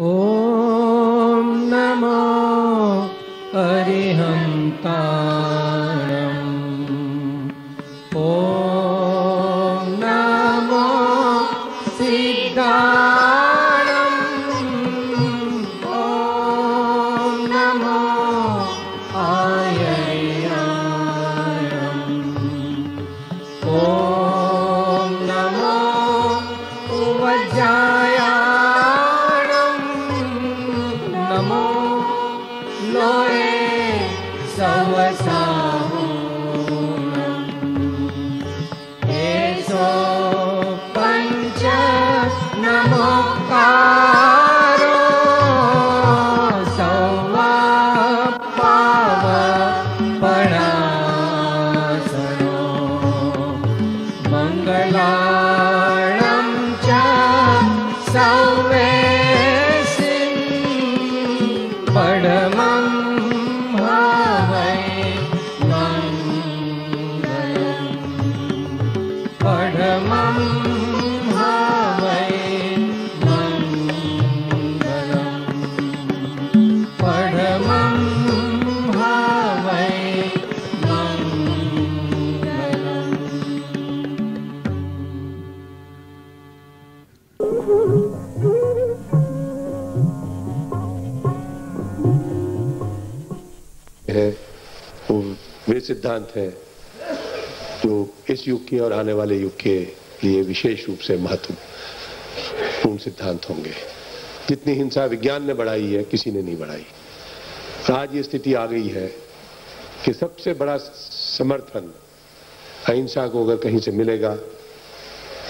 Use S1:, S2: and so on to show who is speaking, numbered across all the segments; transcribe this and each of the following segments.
S1: ॐ नमो अरिहन्ताणम् ॐ नमो सिद्धाणम् ॐ नमो आयर्याणम् ॐ नमो उवज्जायाणम् नमो लोये सवसाहुणम् एषो पञ्च नमोकारो सौवापावपणासनो मङ्गलाणं च सौवेसिं पडमं भावै मङ्गलम् पडमं भावै मङ्गलम् पडमं भावै मङ्गलम्।
S2: है वो वे सिद्धांत हैं जो इस युग के और आने वाले युग के लिए विशेष रूप से महत्वपूर्ण सिद्धांत होंगे। जितनी हिंसा विज्ञान ने बढ़ाई है किसी ने नहीं बढ़ाई। आज ये स्थिति आ गई है कि सबसे बड़ा समर्थन अहिंसा को अगर कहीं से मिलेगा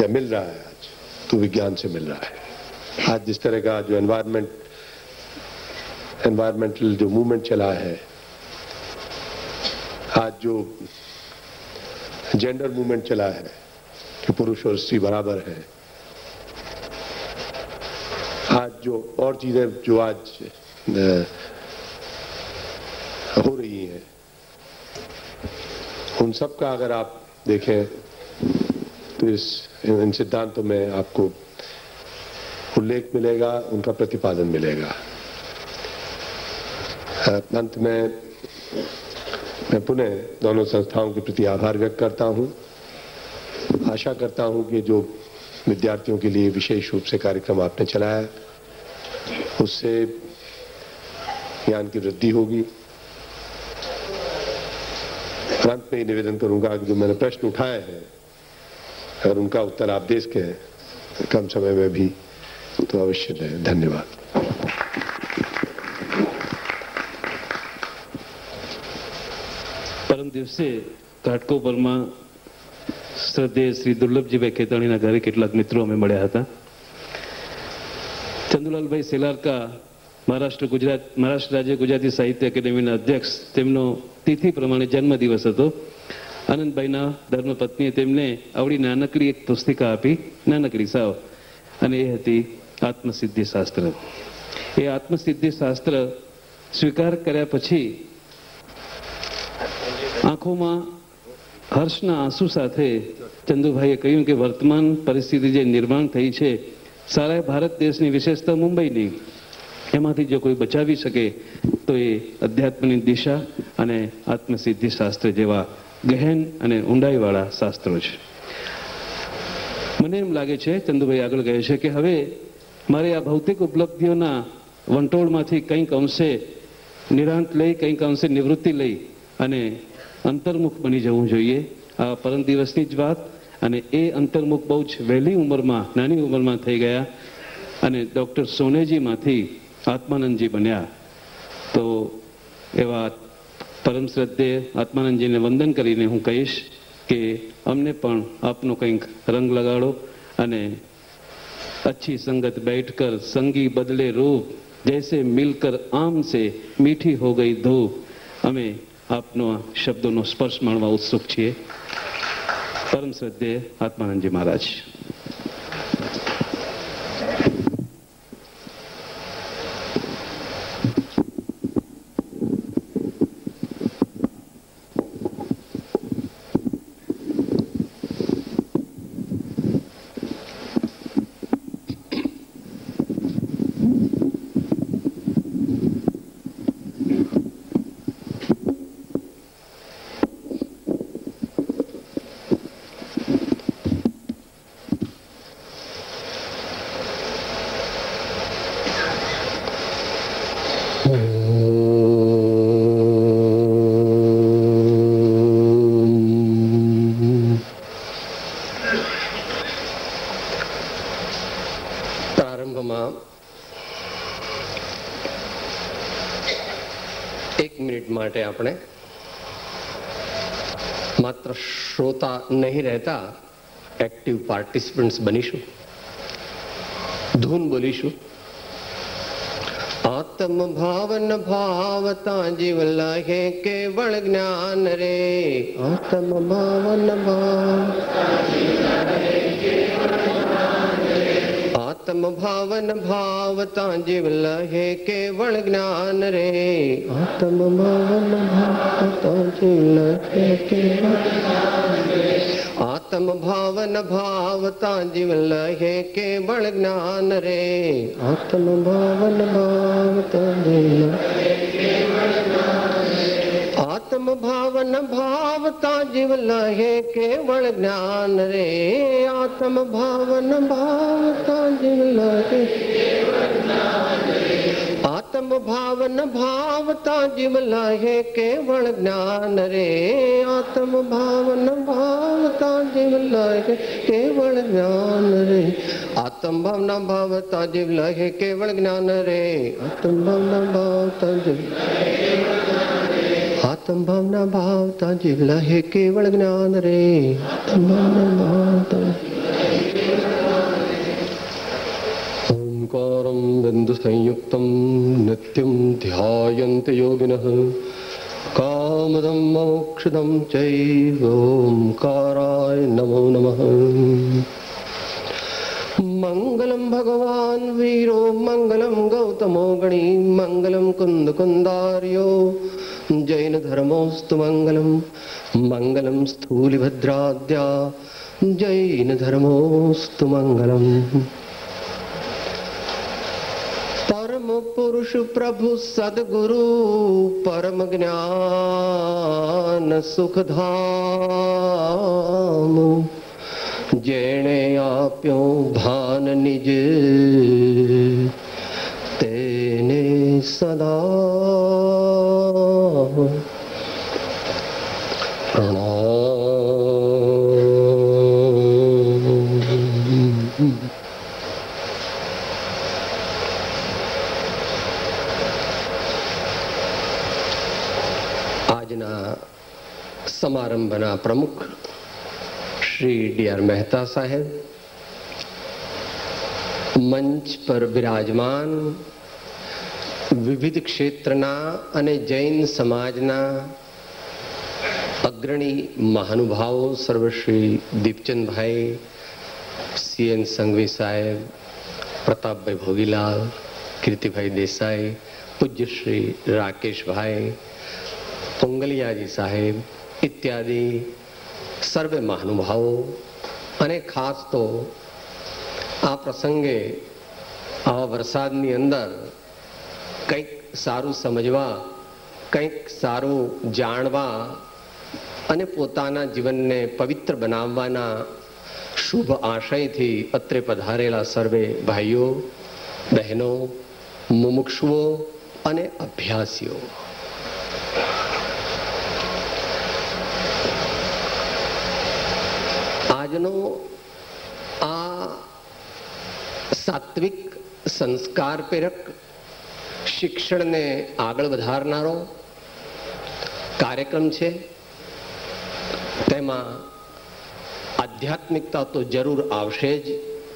S2: या मिल रहा है आज तो विज्ञान से मिल रहा है। आज जिस तरह का जो एनवायरमेंटल जो मूवमेंट चला है, आज जो जेंडर मूवमेंट चला है कि पुरुष और स्त्री बराबर है, आज जो और चीजें जो आज हो रही हैं, उन सब का अगर आप देखें तो इन सिद्धांतों में आपको उल्लेख मिलेगा, उनका प्रतिपादन मिलेगा। अंत में मैं पुनः दोनों संस्थाओं के प्रति आभार व्यक्त करता हूं। आशा करता हूं कि जो विद्यार्थियों के लिए विशेष रूप से कार्यक्रम आपने चलाया उससे ज्ञान की वृद्धि होगी। अंत में निवेदन करूंगा कि जो मैंने प्रश्न उठाए हैं अगर उनका उत्तर आप दे सकें कम समय में भी तो अवश्य दें। धन्यवाद।
S3: પરમ દિવસે ઘાટકોપરમાં શ્રદ્ધેય શ્રી દુર્લભજીભાઈ ખેતાણીના ઘરે કેટલાક મિત્રો અમે મળ્યા હતા. ચંદુલાલભાઈ સેલારકા મહારાષ્ટ્ર રાજ્ય ગુજરાતી સાહિત્ય એકેડેમીના અધ્યક્ષ, તેમનો તિથિ પ્રમાણે જન્મદિવસ હતો. આનંદભાઈના ધર્મપત્નીએ તેમને આવડી નાનકડી એક પુસ્તિકા આપી, નાનકડી સાવ, અને એ હતી આત્મસિદ્ધિ શાસ્ત્ર. એ આત્મસિદ્ધિ શાસ્ત્ર સ્વીકાર કર્યા પછી આંખોમાં હર્ષના આંસુ સાથે ચંદુભાઈએ કહ્યું કે વર્તમાન પરિસ્થિતિ જે નિર્માણ થઈ છે, સારા ભારત દેશની વિશેષતા મુંબઈની, એમાંથી જો કોઈ બચાવી શકે તો એ અધ્યાત્મની દિશા અને આત્મસિદ્ધિ શાસ્ત્ર જેવા ગહેન અને ઊંડાઈવાળા શાસ્ત્રો છે. મને એમ લાગે છે, ચંદુભાઈ આગળ કહે છે કે હવે મારે આ ભૌતિક ઉપલબ્ધિઓના વંટોળમાંથી કંઈક અંશે નિરાંત લઈ, કંઈક અંશે નિવૃત્તિ લઈ અને અંતર્મુખ બની જવું જોઈએ. આ પરમ દિવસની જ વાત, અને એ અંતર્મુખ બહુ જ વહેલી ઉંમરમાં, નાની ઉંમરમાં થઈ ગયા અને ડૉક્ટર સોનેજીમાંથી આત્માનંદજી બન્યા. તો એવા પરમ શ્રદ્ધેય આત્માનંદજીને વંદન કરીને હું કહીશ કે અમને પણ આપનો કંઈક રંગ લગાડો અને अच्छी संगत बैठकर संगी बदले रूप, जैसे मिलकर आम से मीठी हो गई धूप. અમે આપનો શબ્દોનો સ્પર્શ માણવા ઉત્સુક છીએ. પરમ શ્રદ્ધેય આત્માનંદજી મહારાજ.
S4: પ્રારંભમાં 1 મિનિટ માટે આપણે માત્ર શ્રોતા નહીં રહેતા એક્ટિવ પાર્ટિસિપન્ટ્સ બનીશું. ધૂન બોલીશું. આત્મ ભાવન ભાવતા જીવ લહે કેવળ જ્ઞાન રે. આત્મ ભાવન ભાવ આત્મ ભાવન ભાવતા જીવ લહે કેવળ જ્ઞાન રે. આત્મ ભાવન ભાવતા જીવ લહે કેવળ આત્મ ભાવન ભાવતા જીવ લહે કેવળ જ્ઞાન રે. આત્મ ભાવન ભાવતા જીવ આત્મ ભાવન ભાવતા જીવ લહે કેવળ જ્ઞાન રે. આત્મ ભાવન ભાવતા જીવ લહે આત્મ ભાવન ભાવતા જીવ લહે કેવળ જ્ઞાન રે. આત્મ ભાવન ભાવતા જીવ લહે કેવળ જ્ઞાન રે. આત્મ ભાવના ભાવતા જીવ લહે કેવળ જ્ઞાન રે. આત્મ ભાવના ભાવતા જીવ આત્મ ભાવના ભાવતા જીવ લહે કેવળ જ્ઞાન રે. આત્મ ભાવના ભાવતા ઓંકારમ બિંદુ સંયુક્તમ નિત્યમ ધ્યાયન્તિ યોગિનઃ કામદમ મોક્ષદમ ચૈવ ઓંકારાય નમો નમઃ. મંગલમ ભગવાન વીરો મંગલમ ગૌતમો ગણી મંગલમ કુંદ કુંદાર્યો જૈન ધર્મોસ્તુ મંગલમ મંગલમ સ્થૂલિભદ્રાદ્યા જૈન ધર્મોસ્તુ મંગલમ. પરમ પુરુષ પ્રભુ સદગુરુ પરમ જ્ઞાન સુખધામ જેણે આપ્યો ભાન નિજ તેને સદા પ્રણામ. આજના સમારંભના પ્રમુખ શ્રી ડી.આર. મહેતા સાહેબ, મંચ પર બિરાજમાન વિવિધ ક્ષેત્રના અને જૈન સમાજના અગ્રણી મહાનુભાવો સર્વશ્રી દીપચંદભાઈ, CN સંઘવી સાહેબ, પ્રતાપભાઈ ભોગીલાલ, કીર્તિભાઈ દેસાઈ, પૂજ્ય શ્રી રાકેશભાઈ, પોંગલિયાજી સાહેબ ઇત્યાદિ સર્વે મહાનુભાવો, અને ખાસ તો આ પ્રસંગે આવા વરસાદની અંદર કંઈક સારું સમજવા, કંઈક સારું જાણવા અને પોતાના જીવનને પવિત્ર બનાવવાના શુભ આશયથી અત્રે પધારેલા સર્વે ભાઈઓ, બહેનો, મુમુક્ષુઓ અને અભ્યાસીઓ, આજનો આ સાત્વિક સંસ્કાર પ્રેરક શિક્ષણને આગળ વધારનારો કાર્યક્રમ છે. તેમાં આધ્યાત્મિકતા તો જરૂર આવશે જ,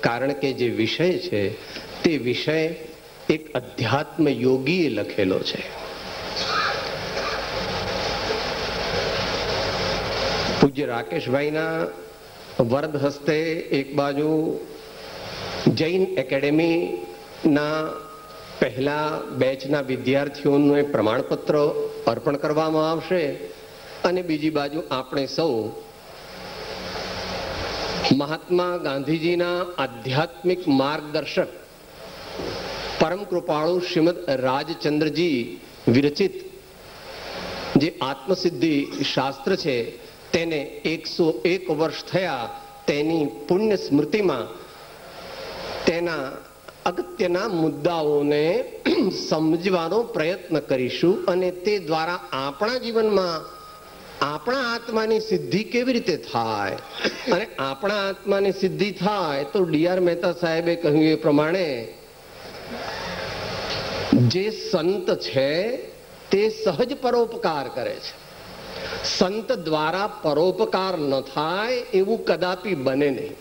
S4: કારણ કે જે વિષય છે તે વિષય એક અધ્યાત્મ યોગીએ લખેલો છે. પૂજ્ય રાકેશભાઈના વરદ હસ્તે એક બાજુ જૈન એકેડેમીના પહેલા બેચના વિદ્યાર્થીઓને પ્રમાણપત્ર અર્પણ કરવામાં આવશે, અને બીજી બાજુ આપણે સૌ મહાત્મા ગાંધીજીના આધ્યાત્મિક માર્ગદર્શક પરમ કૃપાળુ શ્રીમદ રાજચંદ્રજી વિરચિત જે આત્મસિદ્ધિ શાસ્ત્ર છે તેને 101 વર્ષ થયા તેની પુણ્ય સ્મૃતિમાં તેના અગત્યના મુદ્દાઓને સમજવાનો પ્રયત્ન કરીશું અને તે દ્વારા આપણા જીવનમાં આપણા આત્માની સિદ્ધિ કેવી રીતે થાય અને આપણા આત્માની સિદ્ધિ થાય તો ડી.આર. મહેતા સાહેબે કહ્યું એ પ્રમાણે જે સંત છે તે સહજ પરોપકાર કરે છે. સંત દ્વારા પરોપકાર ન થાય એવું કદાપી બને નહીં,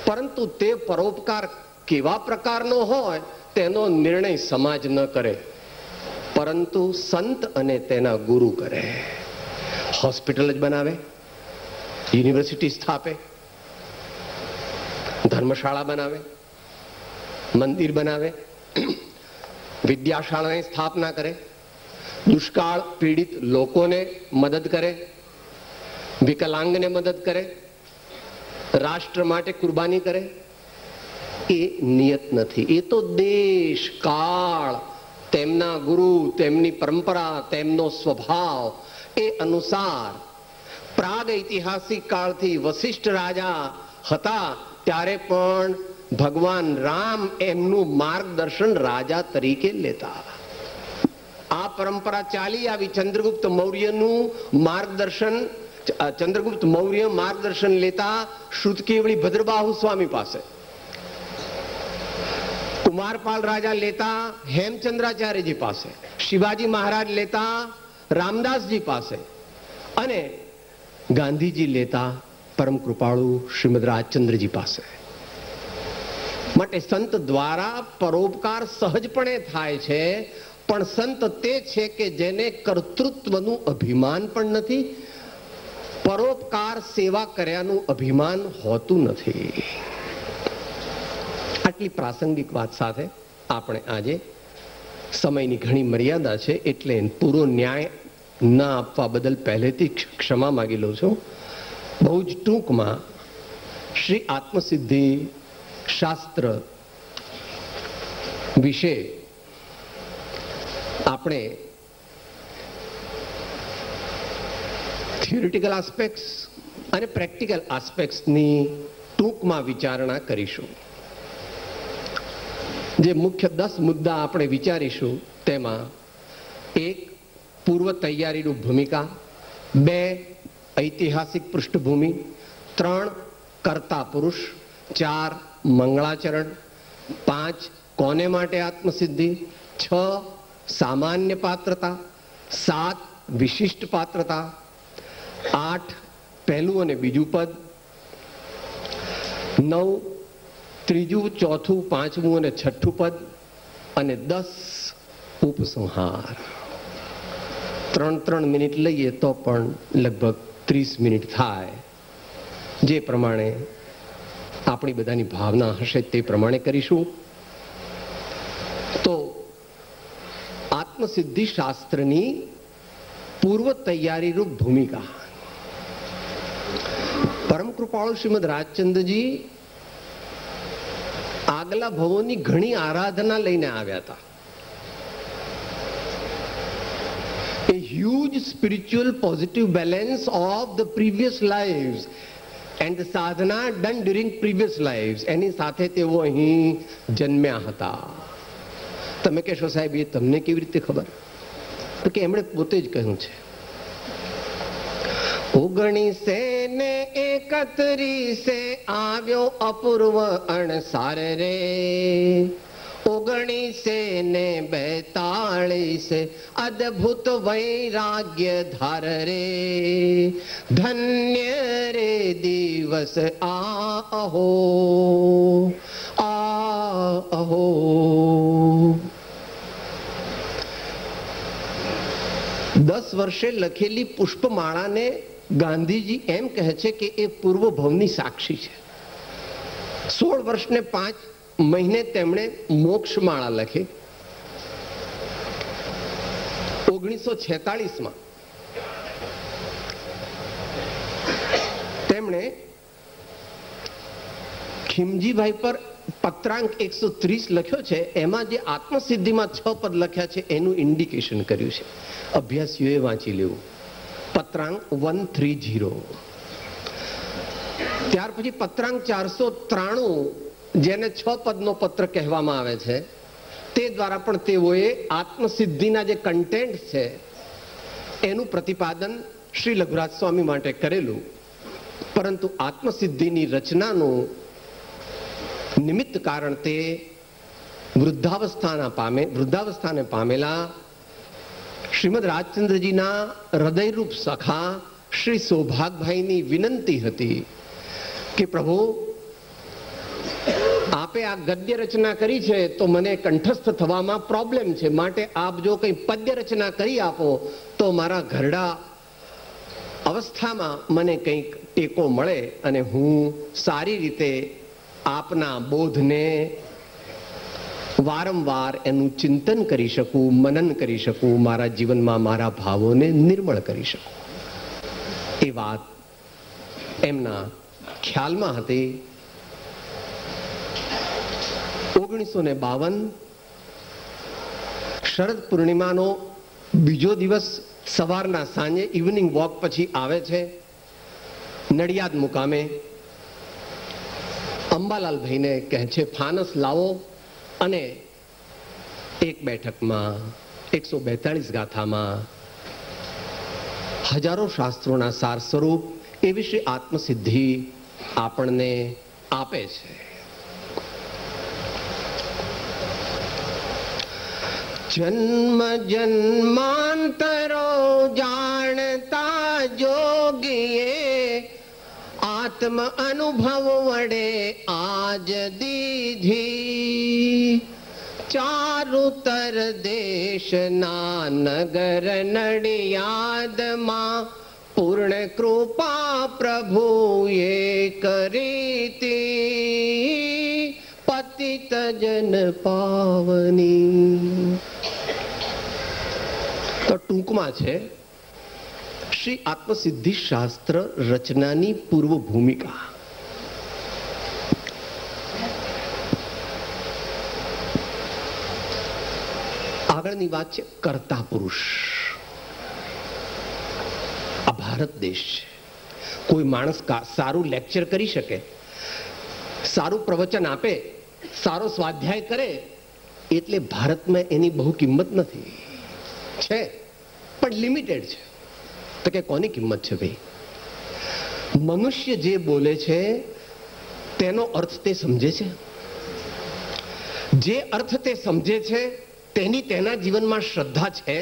S4: પરંતુ તે પરોપકાર કેવા પ્રકારનો હોય તેનો નિર્ણય સમાજ ન કરે, પરંતુ સંત અને તેના ગુરુ કરે. હોસ્પિટલ જ બનાવે, યુનિવર્સિટી સ્થાપે, ધર્મશાળા બનાવે, મંદિર બનાવે, વિદ્યાશાળાની સ્થાપના કરે, દુષ્કાળ પીડિત લોકોને મદદ કરે, વિકલાંગને મદદ કરે, રાષ્ટ્ર માટે કુરબાની કરે, એ નિયત નથી. એ તો દેશ કાળ, તેમના ગુરુ, તેમની પરંપરા, તેમનો સ્વભાવ એ અનુસાર પ્રાગ ઐતિહાસિક કાળથી વશિષ્ઠ રાજા હતા ત્યારે પણ ભગવાન રામ એમનું માર્ગદર્શન રાજા તરીકે લેતા. આ પરંપરા ચાલી આવી. ચંદ્રગુપ્ત મૌર્યનું માર્ગદર્શન, ચંદ્રગુપ્ત મૌર્ય માર્ગદર્શન લેતા શ્રુતકેવળી ભદ્રબાહુ સ્વામી પાસે, કુમારપાલ રાજા લેતા હેમચંદ્રાચાર્યજી પાસે, શિવાજી મહારાજ લેતા રામદાસજી પાસે અને ગાંધીજી લેતા પરમ કૃપાળુ શ્રીમદ રાજચંદ્રજી પાસે. માટે સંત દ્વારા પરોપકાર સહજપણે થાય છે, પણ સંત તે છે કે જેને કર્તૃત્વનું અભિમાન પણ નથી, પરોપકાર સેવા કર્યાનું અભિમાન હોતું નથી. આટલી પ્રાસંગિક વાત સાથે આપણે આજે, સમયની ઘણી મર્યાદા છે એટલે પૂરો ન્યાય ના આપવા બદલ પહેલેથી ક્ષમા માંગી લઉં છું. બહુ જ ટૂંકમાં શ્રી આત્મસિદ્ધિ શાસ્ત્ર વિશે આપણે થિયોરિટિકલ આસ્પેક્ટ્સ અને પ્રેક્ટિકલ આસ્પેક્ટ્સની ટૂંકમાં વિચારણા કરીશું. જે મુખ્ય 10 મુદ્દા આપણે વિચારીશું તેમાં 1. પૂર્વ તૈયારીનું ભૂમિકા, 2. ઐતિહાસિક પૃષ્ઠભૂમિ, 3. કર્તા પુરુષ, 4. મંગળાચરણ, 5. કોને માટે આત્મસિદ્ધિ, 6. સામાન્ય પાત્રતા, 7. વિશિષ્ટ પાત્રતા, 8. પહેલું અને બીજું પદ, 9. ત્રીજું, ચોથું, પાંચમું અને છઠ્ઠું પદ, અને 10. ઉપસંહાર. 3 મિનિટ લઈએ તો પણ લગભગ 30 મિનિટ થાય. જે પ્રમાણે આપણી બધાની ભાવના હશે તે પ્રમાણે કરીશું. તો આત્મસિદ્ધિ શાસ્ત્રની પૂર્વ તૈયારીરૂપ ભૂમિકા. પરમ કૃપાળુ શ્રીમદ રાજચંદ્રજી આગલા ભવોની ઘણી આરાધના લઈને આવ્યા હતા. A huge spiritual positive balance of the previous lives and the sadhana done during previous lives. એની સાથે તેઓ અહીં જન્મ્યા હતા. તમે કહેશો સાહેબ એ તમને કેવી રીતે ખબર? તો કે એમણે પોતે જ કહ્યું છે. 1931 આવ્યો અપૂર્વ અણસાર રે, 1942 અદ્ભુત વૈરાગ્ય ધાર રે, ધન્ય રે દિવસ આહો આહો. દસ વર્ષે લખેલી પુષ્પમાળાને ગાંધીજી એમ કહે છે કે એ પૂર્વ ભવની સાક્ષી છે. 16 વર્ષને 5 મહિને તેમણે મોક્ષમાળા લખી. 1946 તેમણે ખીમજીભાઈ પર પત્રાંક 130 લખ્યો છે. એમાં જે આત્મસિદ્ધિમાં 6 પદ લખ્યા છે એનું ઇન્ડિકેશન કર્યું છે. અભ્યાસીઓએ વાંચી લેવું. પત્રાંક 130. ત્યાર પછી પત્રાંક 493 જેને 6 પદનો પત્ર કહેવામાં આવે છે તે દ્વારા પણ તેઓએ આત્મસિદ્ધિના જે કન્ટેન્ટ છે એનું પ્રતિપાદન શ્રી લઘુરાજ સ્વામી માટે કરેલું, પરંતુ આત્મસિદ્ધિની રચનાનું નિમિત્ત કારણ તે વૃદ્ધાવસ્થાને પામેલા શ્રીમદ રાજચંદ્રજીના હૃદયરૂપ સખા શ્રી સૌભાગભાઈની વિનંતી હતી કે પ્રભુ, આપે આ ગદ્ય રચના કરી છે તો મને કંઠસ્થ થવામાં પ્રોબ્લેમ છે, માટે આપ જો કંઈ પદ્ય રચના કરી આપો તો મારા ઘરડા અવસ્થામાં મને કંઈક ટેકો મળે અને હું સારી રીતે આપના બોધને વારંવાર એનું ચિંતન કરી શકું, મનન કરી શકું, મારા જીવનમાં મારા ભાવોને નિર્મળ કરી શકું. એ વાત એમના ખ્યાલમાં હતી. 1952 શરદ પૂર્ણિમાનો બીજો દિવસ સવારના સાંજે ઇવનિંગ વોક પછી આવે છે. નડિયાદ મુકામે અંબાલાલભાઈને કહે છે ફાનસ લાવો અને એક બેઠકમાં 142 ગાથામાં હજારો શાસ્ત્રોના સાર સ્વરૂપ એવી શ્રી આત્મસિદ્ધિ આપણને આપે છે. જન્મ જન્માંતરો જાણતા જોગીએ આત્મ અનુભવ વડે આજ દીધી. ચારુતર દેશના નગર નડિયાદમાં પૂર્ણ કૃપા પ્રભુએ કરીતી. પતિત જન પાવની. તો ટૂંકમાં છે શ્રી આત્મસિદ્ધિ શાસ્ત્ર રચનાની પૂર્વ ભૂમિકા. આગળની વાત છે કર્તા પુરુષ. આ ભારત દેશ છે. કોઈ માણસ સારું લેક્ચર કરી શકે, સારું પ્રવચન આપે, સારો સ્વાધ્યાય કરે એટલે ભારતમાં એની બહુ કિંમત નથી. છે પણ લિમિટેડ છે. તો કે કોની કિંમત છે ભાઈ? મનુષ્ય જે બોલે છે તેનો અર્થ તે સમજે છે. જે અર્થ તે સમજે છે તેની તેના જીવનમાં શ્રદ્ધા છે,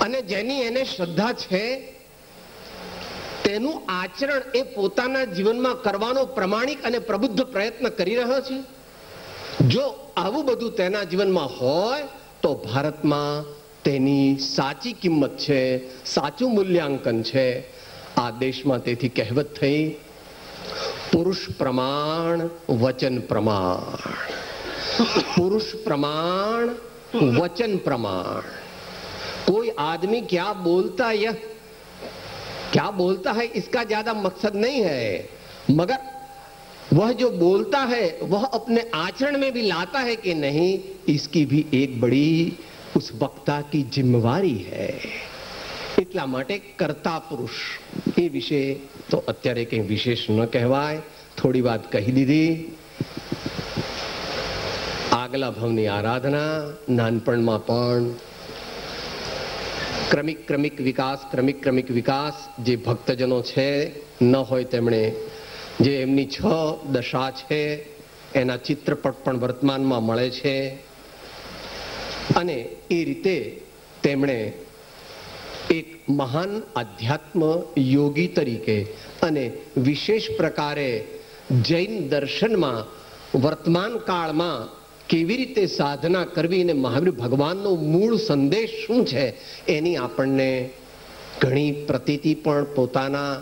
S4: અને જેની એને શ્રદ્ધા છે તેનું આચરણ એ પોતાના જીવનમાં કરવાનો પ્રમાણિક અને પ્રબુદ્ધ પ્રયત્ન કરી રહ્યો છે. જો આવું બધું તેના જીવનમાં હોય તો ભારતમાં તેની સાચી કિંમત છે, સાચું મૂલ્યાંકન છે. આ દેશમાં તેથી કહેવત થઈ, પુરુષ પ્રમાણ વચન પ્રમાણ. पुरुष प्रमाण वचन प्रमाण. कोई आदमी क्या बोलता है इसका ज्यादा मकसद नहीं है, मगर वह जो बोलता है वह अपने आचरण में भी लाता है कि नहीं, इसकी भी एक बड़ी उस वक्ता की जिम्मेवारी है. એટલા માટે કર્તા પુરુષ એ વિશે તો અત્યારે કંઈ વિશેષ ન કહેવાય. થોડી વાત કહી દીધી. આગલા ભાવની આરાધના નાનપણમાં પણ ક્રમિક વિકાસ જે ભક્તજનો છે ન હોય તેમણે જે એમની 6 દશા છે એના ચિત્રપટ પણ વર્તમાનમાં મળે છે. અને એ રીતે તેમણે એક મહાન આધ્યાત્મ યોગી તરીકે અને વિશેષ પ્રકારે જૈન દર્શનમાં વર્તમાન કાળમાં કેવી રીતે સાધના કરવી અને મહાવીર ભગવાનનો મૂળ સંદેશ શું છે એની આપણને ઘણી પ્રતીતિ પણ પોતાના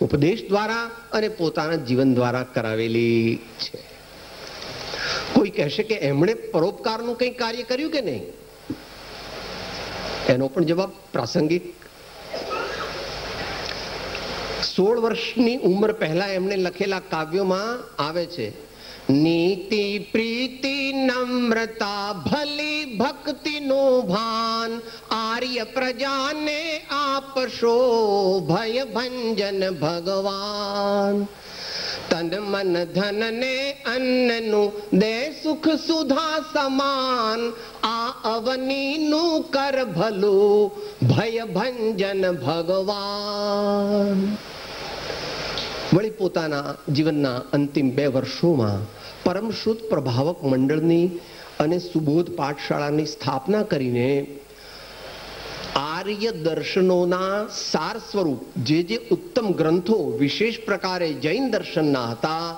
S4: ઉપદેશ દ્વારા અને પોતાના જીવન દ્વારા કરાવેલી છે. કોઈ કહેશે કે એમણે પરોપકારનું કંઈ કાર્ય કર્યું કે નહીં? એનો પણ જવાબ પ્રાસંગિક. 16 વર્ષની ઉંમર પહેલા એમણે લખેલા કાવ્યોમાં આવે છે, નીતિ પ્રીતિ નમ્રતા ભલી ભક્તિનું ભાન આર્ય પ્રજાને આપશો ભય ભંજન ભગવાન. તન મન ધન ને અન્નનું દે સુખ સુધા સમાન આ અવનીનું કર ભલું ભય ભંજન ભગવાન. વળી પોતાના જીવનના અંતિમ 2 વર્ષોમાં પરમ શુદ્ધ પ્રભાવક મંડળની અને સુબોધ પાઠશાળાની સ્થાપના કરીને આર્ય દર્શનોના સાર સ્વરૂપ જે ઉત્તમ ગ્રંથો વિશેષ પ્રકારે જૈન દર્શનના હતા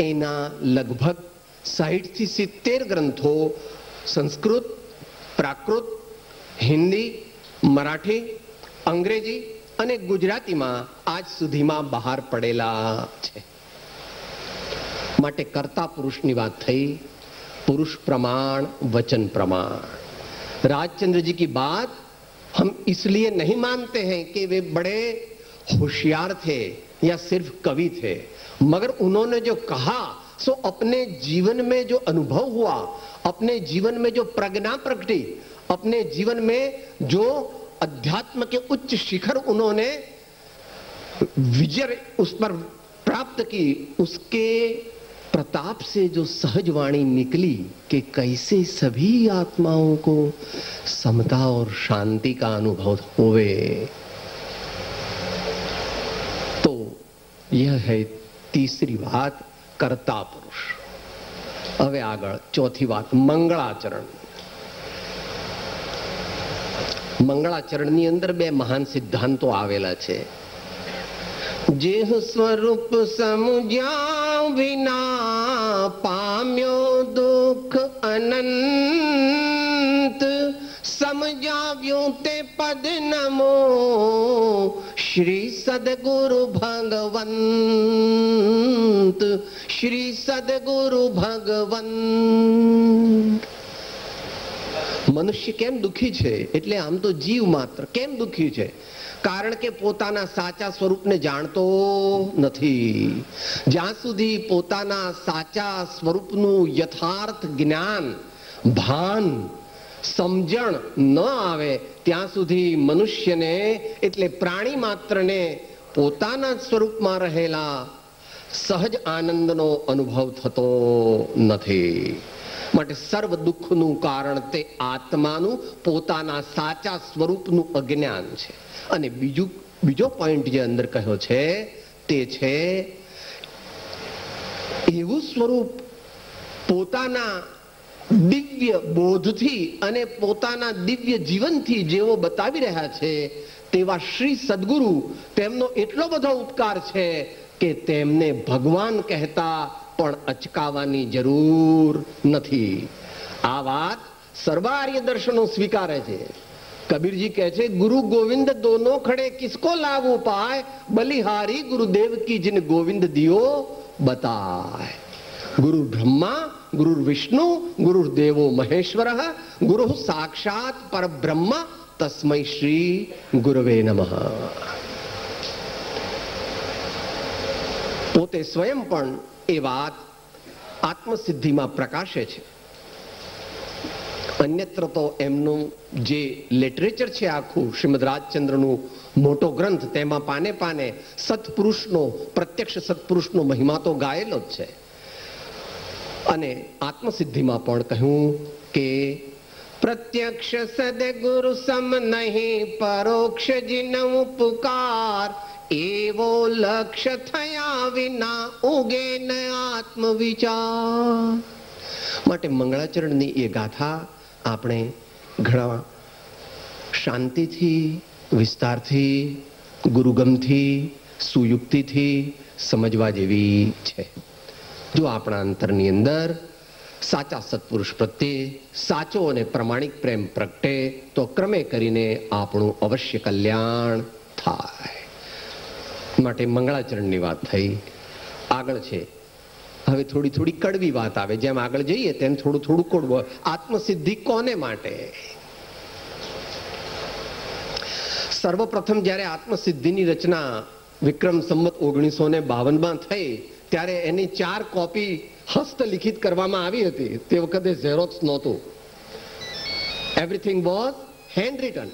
S4: એના લગભગ 60 થી 70 ગ્રંથો સંસ્કૃત, પ્રાકૃત, હિન્દી, મરાઠી, અંગ્રેજી અને ગુજરાતીમાં આજ સુધીમાં બહાર પડેલા છે. માટે કર્તા પુરુષની વાત થઈ. पुरुष प्रमाण वचन प्रमाण. राजचंद्र जी की बात हम इसलिए नहीं मानते हैं कि वे बड़े होशियार थे या सिर्फ कवि थे, मगर उन्होंने जो कहा सो अपने जीवन में जो अनुभव हुआ, अपने जीवन में जो प्रज्ञा प्रकटी, अपने जीवन में जो अध्यात्म के उच्च शिखर उन्होंने विजय उस पर प्राप्त की, उसके प्रताप से जो सहज वाणी निकली कि कैसे सभी आत्माओं को समता और शांति का अनुभव होवे, तो यह है तीसरी बात, कर्ता पुरुष. હવે આગળ ચોથી વાત, મંગળાચરણ. મંગળાચરણની અંદર 2 મહાન સિદ્ધાંતો આવેલા છે. જેહ સ્વરૂપ સમજ્યા વિના પામ્યો દુઃખ અનંત, સમજાવ્યું તે પદ નમો શ્રી સદગુરુ ભગવંત, શ્રી સદગુરુ ભગવંત. મનુષ્ય કેમ દુઃખી છે? એટલે આમ તો જીવ માત્ર કેમ દુઃખી છે? કારણ કે પોતાના સાચા સ્વરૂપને જાણતો નથી. જ્યાં સુધી પોતાના સાચા સ્વરૂપનું યથાર્થ જ્ઞાન, ભાન, સમજણ ન આવે ત્યાં સુધી મનુષ્યને એટલે પ્રાણી માત્રને પોતાના સ્વરૂપમાં રહેલા સહજ આનંદનો અનુભવ થતો નથી. માટે સર્વ દુઃખનું કારણ તે આત્માનું પોતાના સાચા સ્વરૂપનું અજ્ઞાન છે. અને બીજો પોઈન્ટ જે અંદર કહ્યો છે તે છે એવું સ્વરૂપ પોતાના દિવ્ય બોધથી અને પોતાના દિવ્ય જીવનથી જેવો બતાવી રહ્યા છે તેવા શ્રી સદગુરુ, તેમનો એટલો બધો ઉપકાર છે કે તેમને ભગવાન કહેતા પણ અચકાવાની જરૂર નથી. આ વાત સર્વાર્ય દર્શનો સ્વીકારે છે. कबीर जी કહે છે, गुरु गोविंद दोनों खड़े किसको लागू पाए, बलिहारी गुरुदेव की जिन गोविंद दियो बताए. गुरु ब्रह्मा गुरु विष्णु गुरु देवो महेश्वर गुरु साक्षात पर ब्रह्म तस्मै श्री गुरवे नमः. પોતે સ્વયં પણ એ વાત આત્મસિદ્ધિમાં પ્રકાશે છે. અન્યત્ર તો એમનું જે લિટરેચર છે આખું શ્રીમદ રાજચંદ્રનું મોટો ગ્રંથ, તેમાં પાને પાને સત્પુરુષનો, પ્રત્યક્ષ સત્પુરુષનો મહિમા તો ગાયેલો જ છે. અને આત્મસિદ્ધિમાં પણ કહ્યું કે પ્રત્યક્ષ સદગુરુ સમ નહીં પરોક્ષ જીન ઉપકાર, એવો લક્ષ્ય થયા વિના ઉગે ન આત્મવિચાર. માટે મંગળાચરણની એ ગાથા આપણે ઘણા શાંતિથી, વિસ્તારથી, ગુરુગમથી, સુયુક્તિથી સમજવા જેવી છે. જો આપણા અંતરની અંદર સાચા સત્પુરુષ પ્રત્યે સાચો અને પ્રમાણિક પ્રેમ પ્રગટે તો ક્રમે કરીને આપણું અવશ્ય કલ્યાણ થાય. માટે મંગળાચરણની વાત થઈ. આગળ છે હવે થોડી થોડી કડવી વાત આવે. જેમ આગળ જઈએ તેમ થોડું થોડું કડવું. આત્મસિદ્ધિ કોને માટે? સર્વપ્રથમ જ્યારે આત્મસિદ્ધિની રચના વિક્રમ સંવત 1952 થઈ ત્યારે એની 4 કોપી હસ્તલિખિત કરવામાં આવી હતી. તે વખતે ઝેરોક્સ નહોતું, એવરીથિંગ વોઝ હેન્ડ રિટન.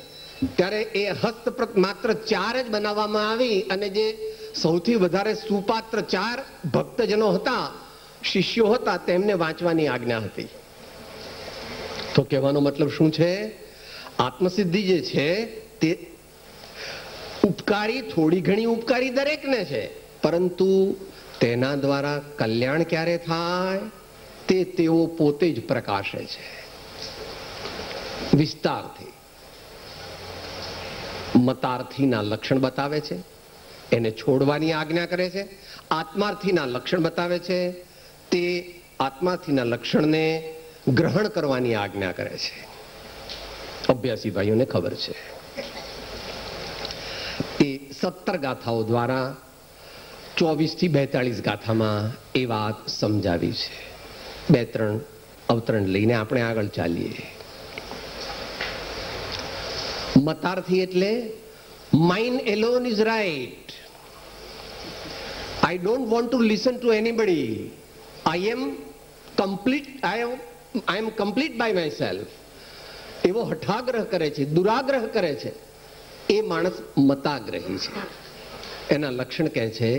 S4: ત્યારે એ હસ્તપ્રત માત્ર 4 જ બનાવવામાં આવી અને જે સૌથી વધારે સુપાત્ર 4 ભક્તજનો હતા, શિષ્યો હતા, તેમને વાંચવાની આજ્ઞા હતી. તો કહેવાનો મતલબ શું છે? આત્મસિદ્ધિ જે છે તે ઉપકારી, થોડી ઘણી ઉપકારી દરેકને છે, પરંતુ તેના દ્વારા કલ્યાણ ક્યારે થાય તે તેઓ પોતે જ પ્રકાશે છે વિસ્તારથી. મતાર્થીના લક્ષણ બતાવે છે, એને છોડવાની આજ્ઞા કરે છે. આત્માર્થીના લક્ષણ બતાવે છે, તે આત્માર્થીના લક્ષણને ગ્રહણ કરવાની આજ્ઞા કરે છે. અભ્યાસી ભાઈઓને ખબર છે. એ 17 ગાથાઓ દ્વારા 24 થી 42 ગાથામાં એ વાત સમજાવી છે. 2-3 અવતરણ લઈને આપણે આગળ ચાલીએ. મતાર્થી એટલે mine alone is right. I don't want to listen to anybody. I am complete by myself. એવો હઠાગ્રહ કરે છે, દુરાગ્રહ કરે છે, એ માણસ મતાગ્રહી છે. એના લક્ષણ કહે છે,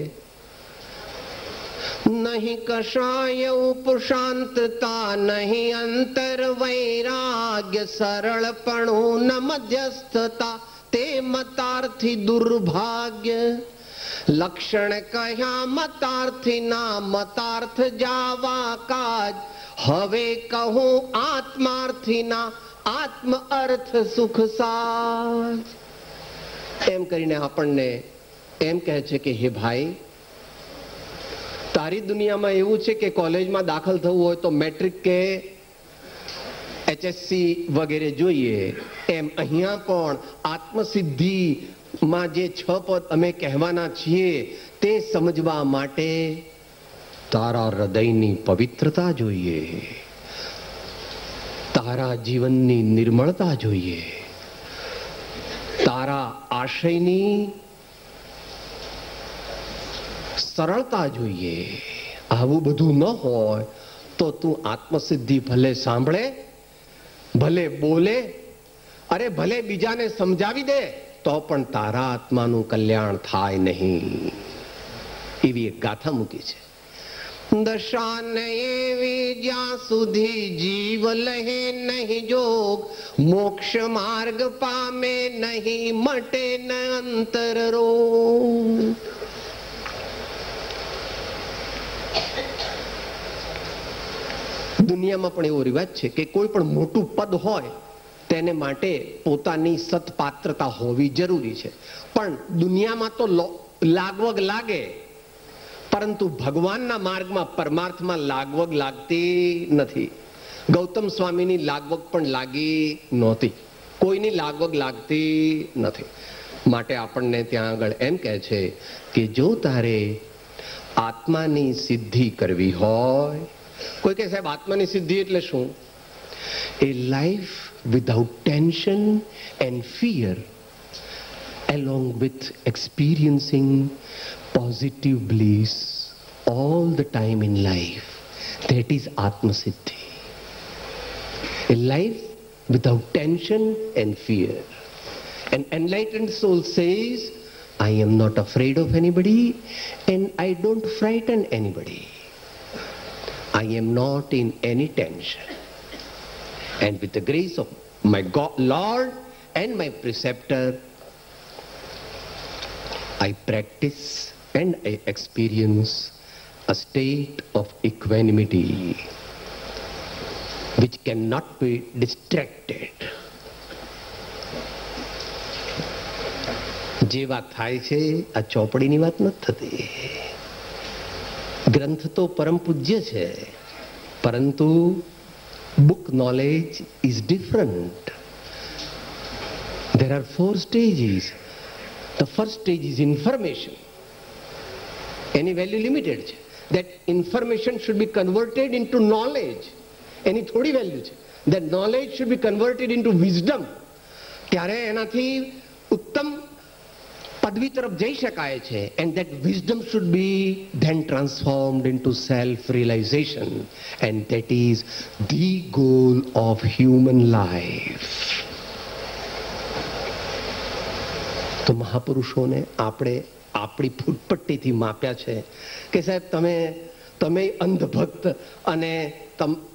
S4: નહીં કશાય ઉપશાંતતા, નહીં અંતર વૈરાગ્ય, સરળપણું ન મધ્યસ્થતા, તે મતાર્થી દુર્ભાગ્ય. લક્ષણ કહ્યા મતાર્થીના, મતાર્થ જાવા કાજ. હવે કહું આત્માર્થીના, આત્મ અર્થ સુખ સાજ. એમ કરીને આપણને એમ કહે છે કે હે ભાઈ, તારી દુનિયામાં એવું છે કે કોલેજમાં દાખલ થવું હોય તો મેટ્રિક કે HSC વગેરે જોઈએ. એમ અહીંયા પણ આત્મસિદ્ધિમાં જે 6 પદ અમે કહેવાના છીએ તે સમજવા માટે તારા હૃદયની પવિત્રતા જોઈએ, તારા જીવનની નિર્મળતા જોઈએ, તારા આશયની સરળતા જોઈએ. આવું બધું ન હોય તો તું આત્મસિદ્ધિ ભલે સાંભળે, ભલે બોલે, અરે ભલે બીજાને સમજાવી દે, તો પણ તારા આત્માનું કલ્યાણ થાય નહીં. એવી એક ગાથા મૂકી છે. દશા ન એવી જ્યાં સુધી જીવ લહે નહીં જોગ, મોક્ષ માર્ગ પામે નહીં, મટે ન અંતર રોગ. દુનિયામાં પણ એવો રિવાજ છે કે કોઈ પણ મોટું પદ હોય તેને માટે પોતાની સત્પાત્રતા હોવી જરૂરી છે. પણ દુનિયામાં તો લાગવગ લાગે, પરંતુ ભગવાનના માર્ગમાં, પરમાર્થમાં લાગવગ લાગતી નથી. ગૌતમ સ્વામીની લાગવગ પણ લાગી નહોતી, કોઈની લાગવગ લાગતી નથી. માટે આપણને ત્યાં આગળ એમ કહે છે કે જો તારે આત્માની સિદ્ધિ કરવી હોય, કોઈ કહે સાહેબ આત્માની સિદ્ધિ એટલે શું? એ life without tension and fear, along with experiencing positive bliss all the time in life. That is Atma Siddhi. A life without tension and fear. An enlightened soul says, I am not afraid of anybody and I don't frighten anybody. I am not in any tension. And with the grace of my God, Lord and my preceptor, I practice and I experience a state of equanimity which cannot be distracted. જે વાત થાય છે આ ચોપડીની વાત નથી થતી. ગ્રંથ તો પરમ પૂજ્ય છે, પરંતુ book knowledge is different. There are 4 stages. The first stage is information. Any value limited છે. That information should be converted into knowledge. એની થોડી વેલ્યુ છે. That knowledge should be converted into wisdom. ત્યારે એનાથી ઉત્તમ પદવી તરફ જઈ શકાય છે. And that wisdom should be then transformed into self-realization. And that is the goal of human life. તો મહાપુરુષોને આપણે આપણી ફૂટપટ્ટીથી માપ્યા છે કે સાહેબ તમે અંધભક્ત અને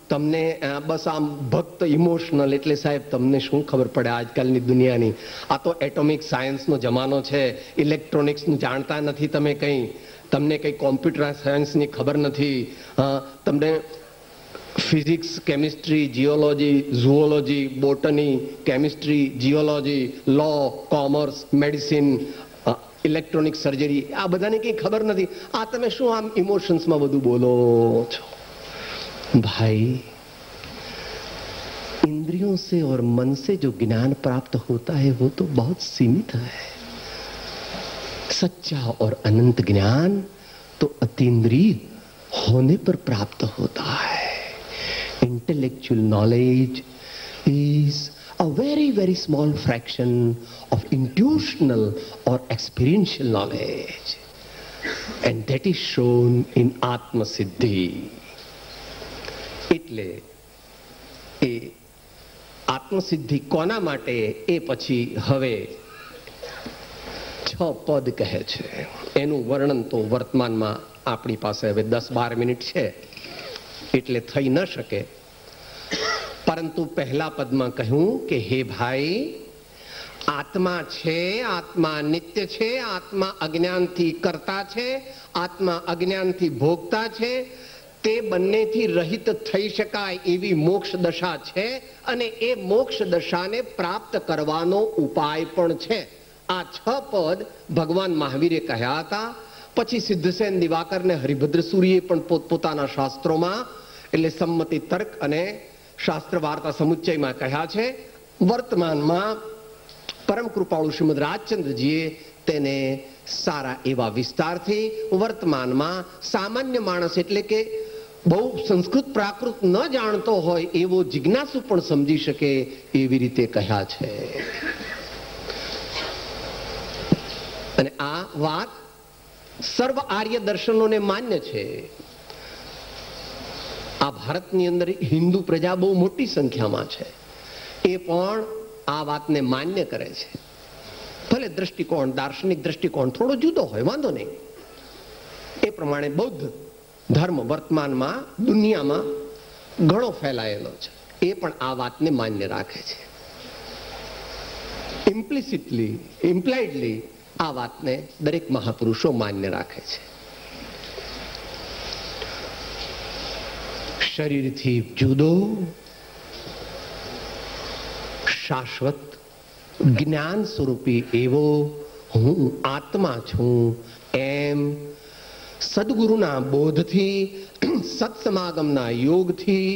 S4: તમને બસ આમ ભક્ત ઇમોશનલ, એટલે સાહેબ તમને શું ખબર પડે આજકાલની દુનિયાની? આ તો એટોમિક સાયન્સનો જમાનો છે, ઇલેક્ટ્રોનિક્સનું જાણતા નથી તમે કંઈ, તમને કંઈ કોમ્પ્યુટર સાયન્સની ખબર નથી, તમને physics, chemistry, geology, zoology, botany, chemistry, geology, law, commerce, medicine, electronic surgery, આ બધાની કંઈ ખબર નથી. આ તમે શું આમ ઇમોશન્સમાં બધું બોલો છો? भाई, इंद्रियों से और मन से जो ज्ञान प्राप्त होता है वो तो बहुत सीमित है. सच्चा और अनंत ज्ञान तो अतीन्द्रिय होने पर प्राप्त होता है. Intellectual knowledge is a very small fraction of intuitional or experiential knowledge, and that is shown in Atma Siddhi. એટલે એ આત્મસિદ્ધિ કોના માટે એ પછી હવે 6 પદ કહે છે. એનું વર્ણન તો વર્તમાનમાં આપણી પાસે હવે 10-12 મિનિટ છે એટલે થઈ ન શકે, પરંતુ પહેલા પદમાં કહ્યું કે હે ભાઈ, આત્મા છે, આત્મા નિત્ય છે, આત્મા અજ્ઞાનથી કરતા છે, આત્મા અજ્ઞાનથી ભોગતા છે, તે બંનેથી રહિત થઈ શકાય એવી મોક્ષ દશા છે, અને એ મોક્ષ દશાને પ્રાપ્ત કરવાનો ઉપાય પણ છે. આ 6 પદ ભગવાન મહાવીરે કહ્યા હતા. પછી સિદ્ધસેન દિવાકર ને હરિભદ્ર સૂરીએ પણ પોતપોતાના શાસ્ત્રોમાં, એટલે સંમતિ તર્ક અને શાસ્ત્ર વાર્તા સમુચ્ચયમાં કહ્યા છે. વર્તમાનમાં પરમ કૃપાળુ શ્રીમદ રાજચંદ્રજીએ તેને સારા એવા વિસ્તારથી વર્તમાનમાં સામાન્ય માણસ, એટલે કે બહુ સંસ્કૃત પ્રાકૃત ન જાણતો હોય એવો જિજ્ઞાસુ પણ સમજી શકે એવી રીતે કહ્યા છે. અને આ વાત સર્વ આર્ય દર્શનોને માન્ય છે. આ ભારતની અંદર હિન્દુ પ્રજા બહુ મોટી સંખ્યામાં છે, એ પણ આ વાતને માન્ય કરે છે. ભલે દ્રષ્ટિકોણ, દાર્શનિક દ્રષ્ટિકોણ થોડો જુદો હોય, વાંધો નહીં. એ પ્રમાણે બૌદ્ધ ધર્મ વર્તમાનમાં દુનિયામાં ઘણો ફેલાયેલો છે, એ પણ આ વાતને માન્ય રાખે છે. ઇમ્પ્લિસિટલી, ઇમ્પ્લાઇડલી આ વાતને દરેક મહાપુરુષો માન્ય રાખે છે. શરીરથી જુદો શાશ્વત જ્ઞાન સ્વરૂપી એવો હું આત્મા છું એમ સદગુરુના બોધથી, સત્સમાગમના યોગથી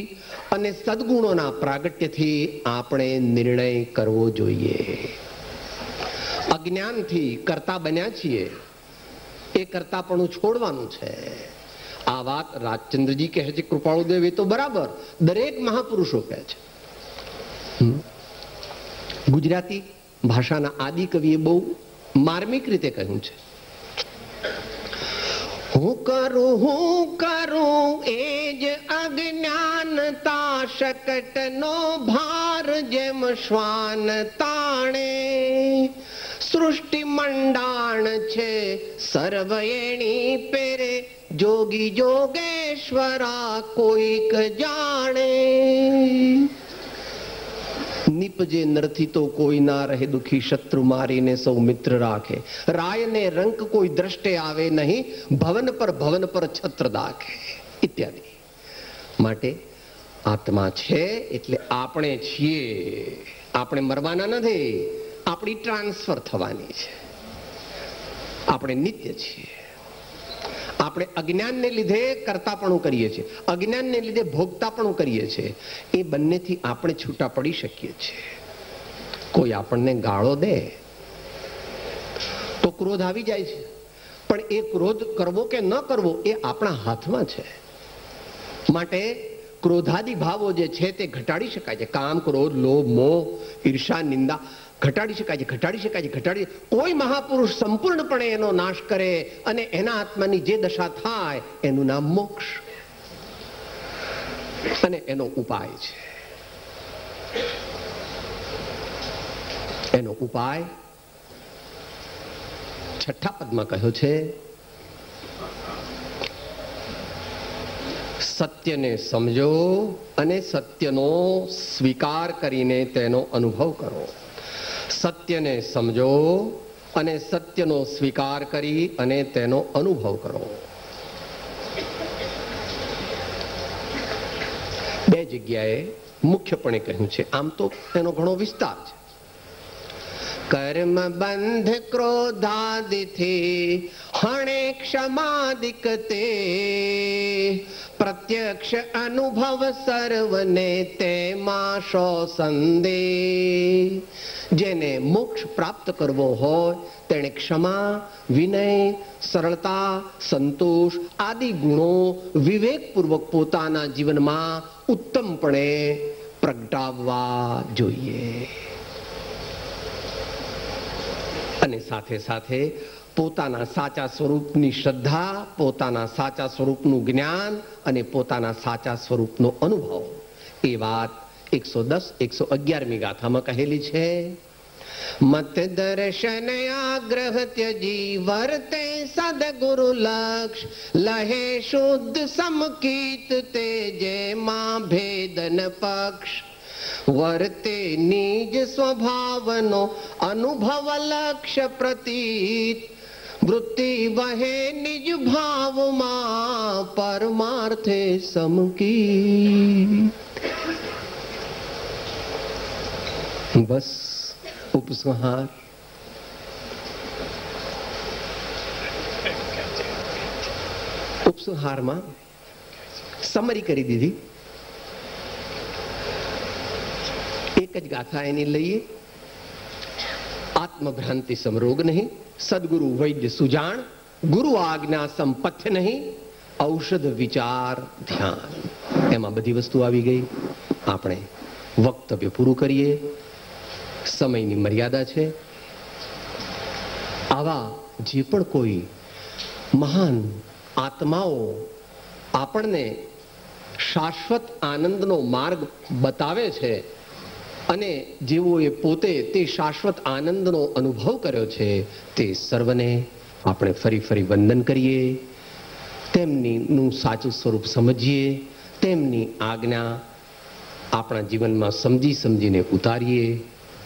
S4: અને સદગુણોના પ્રાગટ્યથી આપણે નિર્ણય કરવો જોઈએ. અજ્ઞાનથી કરતા બન્યા છીએ, એ કરતાપણું છોડવાનું છે. આ વાત રાજચંદ્રજી કહે છે, કૃપાળુદેવ, એ તો બરાબર દરેક મહાપુરુષો કહે છે. ગુજરાતી ભાષાના આદિ કવિએ બહુ માર્મિક રીતે કહ્યું છે, હું કરું એ જ અજ્ઞાનતા શકટનો ભાર જેમ શ્વાન તાણે, સૃષ્ટિ મંડાણ છે સર્વ એણી પેરે, જોગી જોગેશ્વરા કોઈક જાણે. નિપજે નરથી તો કોઈ ના રહે દુખી, શત્રુ મારીને સૌ મિત્ર રાખે, રાયને રંક કોઈ દ્રષ્ટે આવે નહીં, ભવન પર છત્ર દાખે ઇત્યાદિ. માટે આત્મા છે એટલે આપણે છીએ, આપણે મરવાના નથી, આપણી ટ્રાન્સફર થવાની છે. આપણે નિત્ય છીએ. આપણે અજ્ઞાનને લીધે કરતાપણું કરીએ છીએ, અજ્ઞાનને લીધે ભોગતાપણું કરીએ છીએ. એ બંનેથી આપણે છૂટા પડી શકીએ છીએ. કોઈ આપણને ગાળો દે તો ક્રોધ આવી જાય છે, પણ એ ક્રોધ કરવો કે ન કરવો એ આપણા હાથમાં છે. માટે ક્રોધાદિ ભાવો જે છે તે ઘટાડી શકાય છે. કામ, ક્રોધ, લોભ, મોહ, ઈર્ષા, નિંદા ઘટાડી શકાય છે. કોઈ મહાપુરુષ સંપૂર્ણપણે એનો નાશ કરે અને એના આત્માની જે દશા થાય એનું નામ મોક્ષ, અને એનો ઉપાય છે. એનો ઉપાય 6 છઠ્ઠા પદમાં કહ્યું છે, સત્યને સમજો અને સત્યનો સ્વીકાર કરીને તેનો અનુભવ કરો. સત્યને સમજો અને સત્યનો સ્વીકાર કરી અને તેનો અનુભવ કરો. બે જગ્યાએ મુખ્યપણે કહ્યું છે, આમ તો એનો ઘણો વિસ્તાર છે. કર્મ બંધ ક્રોધાદિથી હણે ક્ષમાદિક તે પ્રત્યક્ષ અનુભવ સર્વને તેમાં શો સંદેહ. જેને મોક્ષ પ્રાપ્ત કરવો હોય તેણે ક્ષમા, વિનય, સરળતા, સંતોષ આદિ ગુણો વિવેકપૂર્વક પોતાના જીવનમાં ઉત્તમપણે પ્રગટાવવા જોઈએ. અને સાથે સાથે પોતાના સાચા સ્વરૂપની શ્રદ્ધા, પોતાના સાચા સ્વરૂપનું જ્ઞાન અને પોતાના સાચા સ્વરૂપનો અનુભવ. એ વાત 110, 111મી ગાથામાં કહેલી છે. મત દર્શન આગ્રહ ત્યજી વર્તે સદગુરુ લક્ષ લહે શુદ્ધ સમકીત તે જેમાં ભેદન પક્ષ વર્તે નિજ સ્વભાવનો અનુભવ લક્ષ્ય પ્રતીત વૃત્તિ વહે નિજ ભાવમાં પરમાર્થે સમકીત. બસ ઉપસંહાર. ઉપસંહારમાં સમરી કરી દીધી. એક જ ગાથા એની લઈએ. આત્મભ્રાંતિ સમરોગ નહીં, સદગુરુ વૈદ્ય સુજાણ, ગુરુ આજ્ઞા સંપથ્ય નહીં, ઔષધ વિચાર ધ્યાન. એમાં બધી વસ્તુ આવી ગઈ. આપણે વક્તવ્ય પૂરું કરીએ, સમયની મર્યાદા છે. આવા જે પણ કોઈ મહાન આત્માઓ આપણને શાશ્વત આનંદનો માર્ગ બતાવે છે અને જેઓએ પોતે તે શાશ્વત આનંદનો અનુભવ કર્યો છે, તે સર્વને આપણે ફરી ફરી વંદન કરીએ, તેમનું સાચું સ્વરૂપ સમજીએ, તેમની આજ્ઞા આપણા જીવનમાં સમજી સમજીને ઉતારીએ,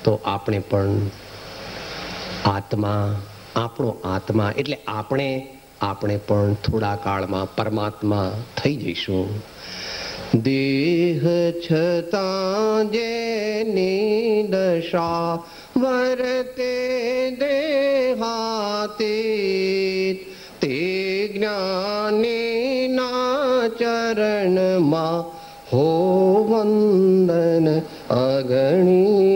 S4: તો આપણે પણ આત્મા, આપણો આત્મા એટલે આપણે પણ થોડા કાળમાં પરમાત્મા થઈ જઈશું. દેહ છતાં જેની દશા વર્તે દેહાતીત તે જ્ઞાનીના ચરણમાં હો વંદન અગણી.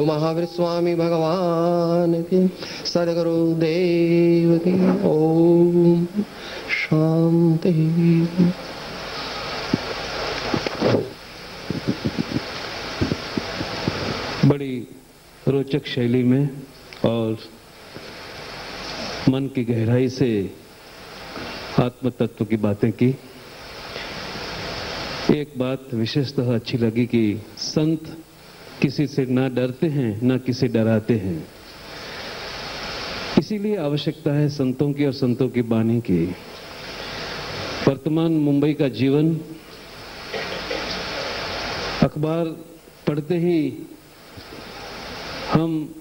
S4: મહાવીર સ્વામી ભગવાન કી, સદગુરુ દેવ કી. ઓમ शांति.
S3: बड़ी रोचक शैली में और मन की गहराई से आत्म तत्व की बातें की. एक बात विशेषतः अच्छी लगी कि संत किसी से ना डरते हैं ना किसी डराते हैं. इसीलिए आवश्यकता है संतों की और संतों की वाणी की. वर्तमान मुंबई का जीवन, अखबार पढ़ते ही हम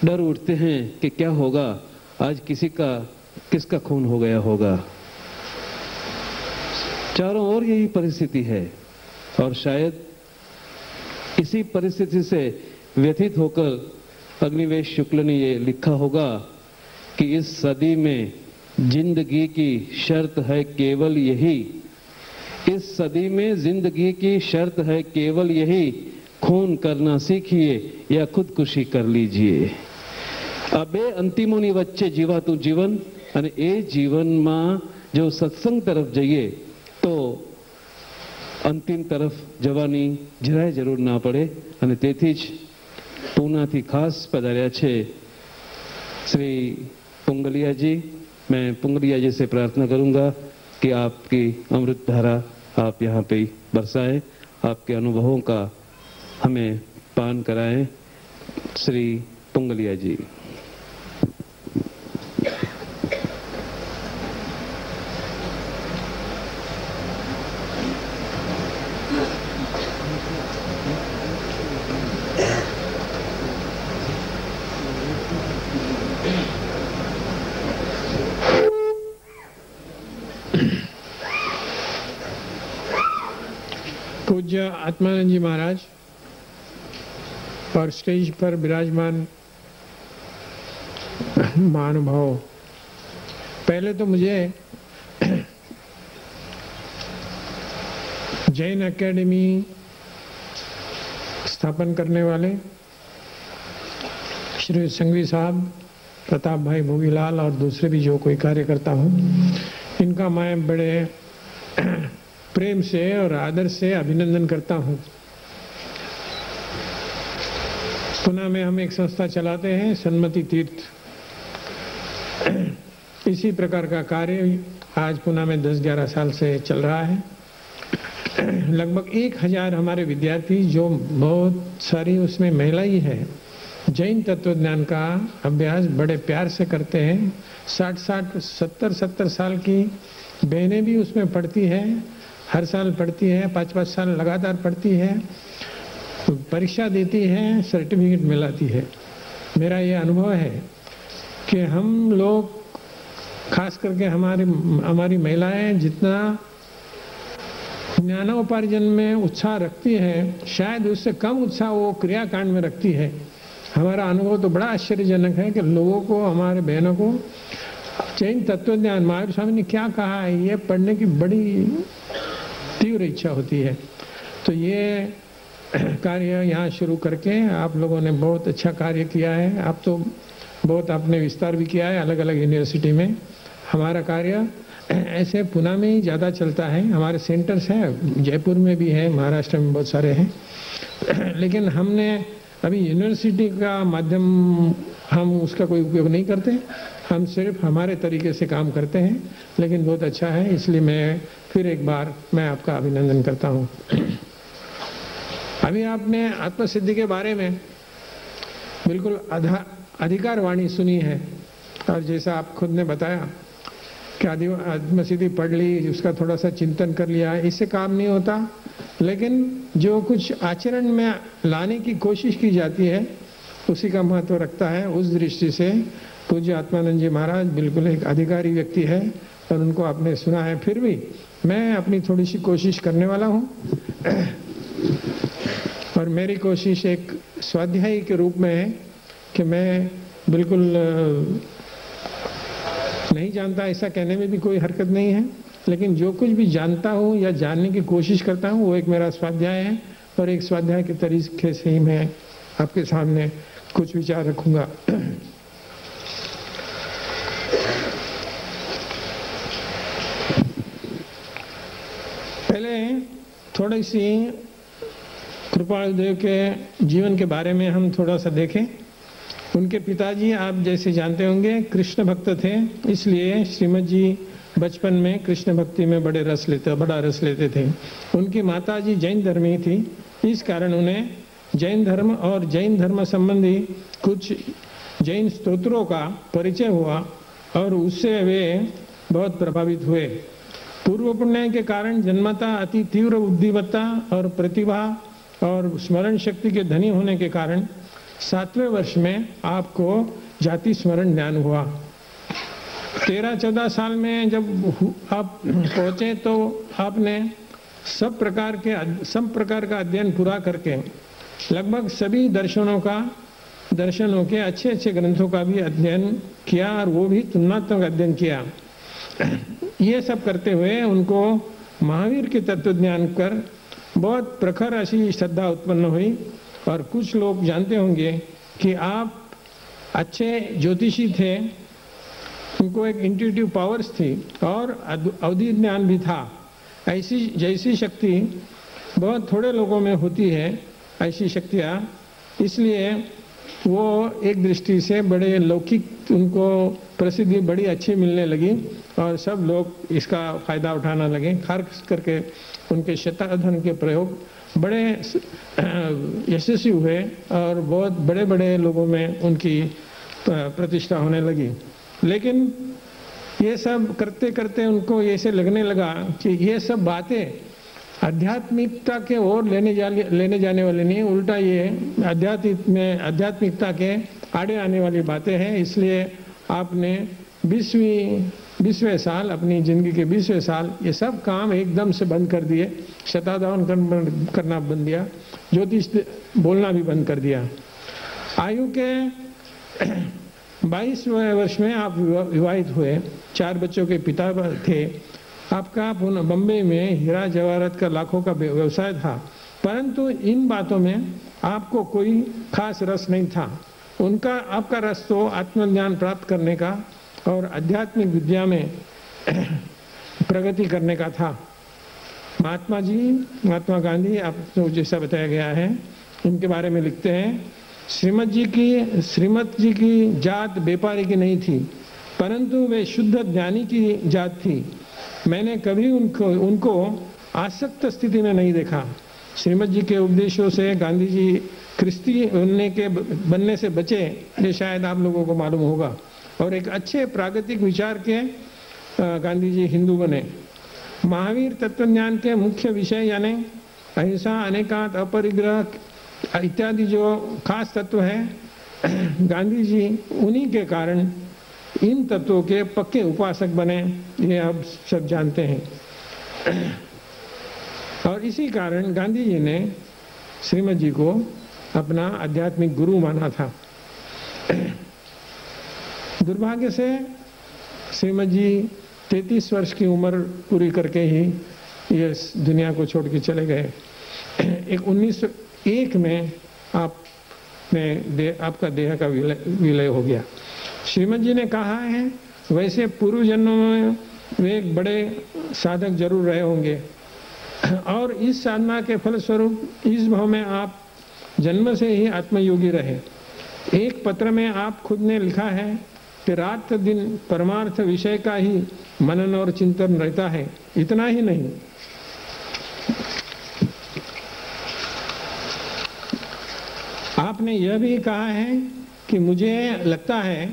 S3: डर उठते हैं कि क्या होगा, आज किसका खून हो गया होगा. चारों ओर यही परिस्थिति है और शायद इसी परिस्थिति से व्यथित होकर अग्निवेश शुक्ल ने ये लिखा होगा कि इस सदी में जिंदगी की शर्त है केवल यही, इस सदी में जिंदगी की शर्त है केवल यही, खून करना सीखिए या खुदकुशी कर लीजिए. આ બે અંતિમોની વચ્ચે જીવાતું જીવન અને એ જીવનમાં જો સત્સંગ તરફ જઈએ તો અંતિમ તરફ જવાની જરાય જરૂર ના પડે. અને તેથી જ પૂનાથી ખાસ પધાર્યા છે श्री पुंगलिया जी. मैं पुंगलिया जी से प्रार्थना करूंगा कि आपकी अमृत धारा आप यहाँ पे बरसाएं, आपके अनुभवों का हमें पान कराएं. श्री पुंगलिया जी.
S5: पूज्य आत्मानंद जी महाराज और स्टेज पर विराजमान महानुभाव, पहले तो मुझे जैन एकेडमी स्थापन करने वाले श्री संघवी साहब, प्रताप भाई भोगीलाल और दूसरे भी जो कोई कार्यकर्ता हूँ, इनका मैं बड़े प्रेम से और आदर से अभिनंदन करता हूँ। पुणे में हम एक संस्था चलाते हैं, सन्मति तीर्थ। इसी प्रकार का कार्य आज पुणे में 10-11 साल से चल रहा है। लगभग 1000 हमारे विद्यार्थी, जो बहुत सारी उसमें महिला ही है, जैन तत्वज्ञान का अभ्यास बड़े प्यार से करते हैं। 60-60, 70-70 साल की बहनें भी उसमें पढ़ती है, हर साल पढ़ती है, 5-5 साल लगातार पढ़ती है, परीक्षा देती है, सर्टिफिकेट मिलाती है। मेरा ये अनुभव है कि हम लोग, खास करके हमारी महिलाएं जितना ज्ञानोपार्जन में उत्साह रखती है, शायद उससे कम उत्साह वो क्रियाकांड में रखती है। हमारा अनुभव तो बड़ा आश्चर्यजनक है कि लोगों को, हमारे बहनों को जैन तत्वज्ञान महावीर स्वामी ने क्या कहा है, ये पढ़ने की बड़ी तीव्र इच्छा होती है। तो ये कार्य यहाँ शुरू करके आप लोगों ने बहुत अच्छा कार्य किया है। आप तो बहुत आपने विस्तार भी किया है अलग अलग यूनिवर्सिटी में। हमारा कार्य ऐसे पुणे में ही ज़्यादा चलता है। हमारे सेंटर्स हैं, जयपुर में भी है, महाराष्ट्र में बहुत सारे हैं, लेकिन हमने अभी यूनिवर्सिटी का माध्यम, हम उसका कोई उपयोग नहीं करते। हम सिर्फ हमारे तरीके से काम करते हैं, लेकिन बहुत अच्छा है। इसलिए मैं फिर एक बार मैं आपका अभिनंदन करता हूँ। अभी आपने आत्मसिद्धि के बारे में बिल्कुल अधिकार वाणी सुनी है, और जैसा आप खुद ने बताया कि आत्मसिद्धि पढ़ ली, उसका थोड़ा सा चिंतन कर लिया, इससे काम नहीं होता। लेकिन जो कुछ आचरण में लाने की कोशिश की जाती है, उसी का महत्व रखता है। उस दृष्टि से पूज्य आत्मानंद जी महाराज बिल्कुल एक अधिकारी व्यक्ति है, और उनको आपने सुना है। फिर भी मैं अपनी थोड़ी सी कोशिश करने वाला हूँ, और मेरी कोशिश एक स्वाध्यायी के रूप में है कि मैं बिल्कुल नहीं जानता, ऐसा कहने में भी कोई हरकत नहीं है, लेकिन जो कुछ भी जानता हूँ या जानने की कोशिश करता हूँ, वो एक मेरा स्वाध्याय है। और एक स्वाध्याय के तरीके से ही मैं आपके सामने कुछ विचार रखूंगा। पहले थोड़ी सी कृपालुदेव के जीवन के बारे में हम थोड़ा सा देखें। उनके पिताजी, आप जैसे जानते होंगे, कृष्ण भक्त थे, इसलिए श्रीमद जी बचपन में कृष्ण भक्ति में बड़ा रस लेते थे। उनकी माताजी जैन धर्मी थी, इस कारण उन्हें जैन धर्म और जैन धर्म संबंधी कुछ जैन स्तोत्रों का परिचय हुआ, और उससे वे बहुत प्रभावित हुए। पूर्व पुण्य के कारण जन्मतः अति तीव्र बुद्धिमत्ता और प्रतिभा और स्मरण शक्ति के धनी होने के कारण 7वें वर्ष में आपको जाति स्मरण ज्ञान हुआ। 13-14 साल में जब आप पहुंचे तो आपने सब प्रकार का अध्ययन पूरा करके लगभग सभी दर्शनों के अच्छे ग्रंथों का भी अध्ययन किया, और वो भी तुलनात्मक अध्ययन किया। ये सब करते हुए उनको महावीर के तत्वज्ञान कर बहुत प्रखर ऐसी श्रद्धा उत्पन्न हुई। और कुछ लोग जानते होंगे कि आप अच्छे ज्योतिषी थे, उनको एक इंट्यूटिव पावर्स थी और अवधि ज्ञान भी था। ऐसी जैसी शक्ति बहुत थोड़े लोगों में होती है, ऐसी शक्तियाँ, इसलिए वो एक दृष्टि से बड़े लौकिक, उनको प्रसिद्धि बड़ी अच्छी मिलने लगी और सब लोग इसका फायदा उठाना लगे। खास करके उनके शताधन के प्रयोग बड़े यशस्वी हुए और बहुत बड़े बड़े लोगों में उनकी प्रतिष्ठा होने लगी। लेकिन ये सब करते करते उनको ऐसे लगने लगा कि ये सब बातें आध्यात्मिकता के ओर लेने जाने वाली नहीं, उल्टा ये आध्यात्मिकता के आड़े आने वाली बातें हैं। इसलिए आपने 20वें साल, अपनी जिंदगी के 20वें साल ये सब काम एकदम से बंद कर दिए। शताधावन करना बंद दिया, ज्योतिष बोलना भी बंद कर दिया। आयु के 22वें वर्ष में आप विवाहित हुए, 4 बच्चों के पिता थे। आपका बम्बई में हीरा जवाहरात का लाखों का व्यवसाय था, परंतु इन बातों में आपको कोई खास रस नहीं था। आपका रस तो आत्मज्ञान प्राप्त करने का और आध्यात्मिक विद्या में प्रगति करने का था। महात्मा गांधी, आपको जैसा बताया गया है, इनके बारे में लिखते हैं, श्रीमत जी की जात व्यापारी की नहीं थी, परंतु वे शुद्ध ज्ञानी की जात थी। मैंने कभी उनको आसक्त स्थिति में नहीं देखा। श्रीमत जी के उपदेशों से गांधी जी ख्रिस्ती बनने से बचे, ये शायद आप लोगों को मालूम होगा, और एक अच्छे प्रागतिक विचार के गांधी जी हिंदू बने। महावीर तत्वज्ञान के मुख्य विषय यानी अहिंसा, अनेकांत, अपरिग्रह इत्यादि जो खास तत्व है, गांधी जी उन्हीं के कारण इन तत्वों के पक्के उपासक बने, ये आप सब जानते हैं। और इसी कारण गांधी जी ने श्रीमत जी को अपना आध्यात्मिक गुरु माना था। दुर्भाग्य से श्रीमत जी 33 वर्ष की उम्र पूरी करके ही ये दुनिया को छोड़ के चले गए। 1901 में आपका देह का विलय हो गया। श्रीमत जी ने कहा है, वैसे पूर्व जन्मों में वे एक बड़े साधक जरूर रहे होंगे, और इस साधना के फलस्वरूप इस भाव में आप जन्म से ही आत्मयोगी रहे। एक पत्र में आप खुद ने लिखा है कि रात दिन परमार्थ विषय का ही मनन और चिंतन रहता है। इतना ही नहीं, आपने यह भी कहा है कि मुझे लगता है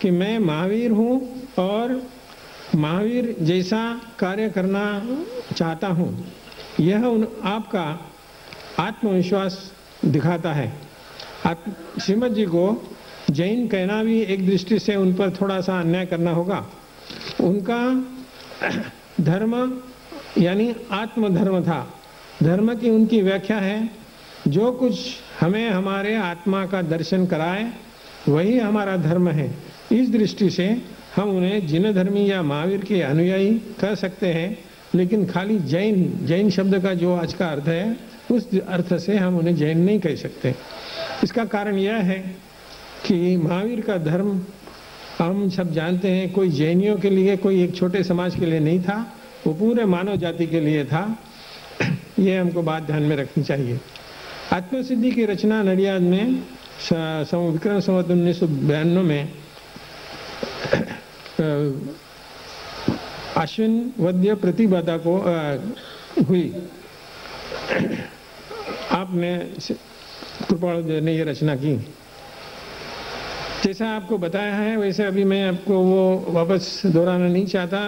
S5: कि मैं महावीर हूँ और महावीर जैसा कार्य करना चाहता हूँ। यह आपका आत्मविश्वास दिखाता है। श्रीमत जी को जैन कहना भी एक दृष्टि से उन पर थोड़ा सा अन्याय करना होगा। उनका धर्म यानी आत्मधर्म था। धर्म की उनकी व्याख्या है, जो कुछ हमें हमारे आत्मा का दर्शन कराए वही हमारा धर्म है। इस दृष्टि से हम उन्हें जिन धर्मी या महावीर के अनुयायी कह सकते हैं, लेकिन खाली जैन शब्द का जो आज का अर्थ है, उस अर्थ से हम उन्हें जैन नहीं कह सकते। इसका कारण यह है कि महावीर का धर्म हम सब जानते हैं, कोई जैनियों के लिए, कोई एक छोटे समाज के लिए नहीं था, वो पूरे मानव जाति के लिए था। ये हमको बात ध्यान में रखनी चाहिए। आत्मसिद्धि की रचना नडियाद में विक्रम संवत 1992 में अश्विन वद्य प्रतिभादा को हुई। आपने कृपाल ने ये रचना की। जैसा आपको बताया है वैसे अभी मैं आपको वो वापस दोहराना नहीं चाहता।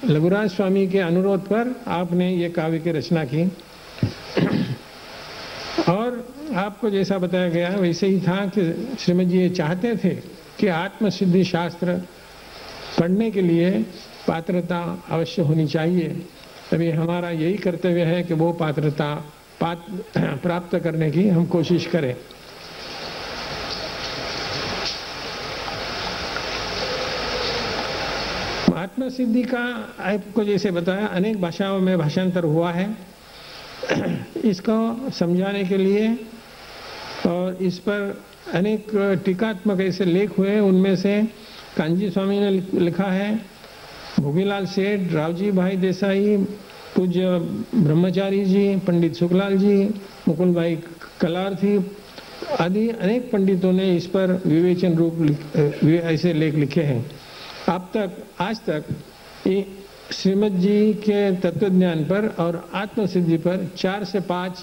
S5: लघुराज स्वामी के अनुरोध पर आपने ये काव्य की रचना की, और आपको जैसा बताया गया वैसे ही था कि श्रीमत जी ये चाहते थे कि आत्मसिद्धि शास्त्र पढ़ने के लिए पात्रता अवश्य होनी चाहिए। तभी हमारा यही कर्तव्य है कि वो पात्रता प्राप्त करने की हम कोशिश करें। आत्मसिद्धि का आपको जैसे बताया अनेक भाषाओं में भाषांतर हुआ है। इसको समझाने के लिए और इस पर अनेक टीकात्मक ऐसे लेख हुए। उनमें से कांजी स्वामी ने लिखा है, भोगीलाल सेठ, रावजी भाई देसाई, पूज्य ब्रह्मचारी जी, पंडित सुखलाल जी, मुकुल भाई कलार्थी आदि अनेक पंडितों ने इस पर विवेचन रूप ऐसे लेख लिखे हैं। आज तक श्रीमत जी के तत्वज्ञान पर और आत्मसिद्धि पर 4 से 5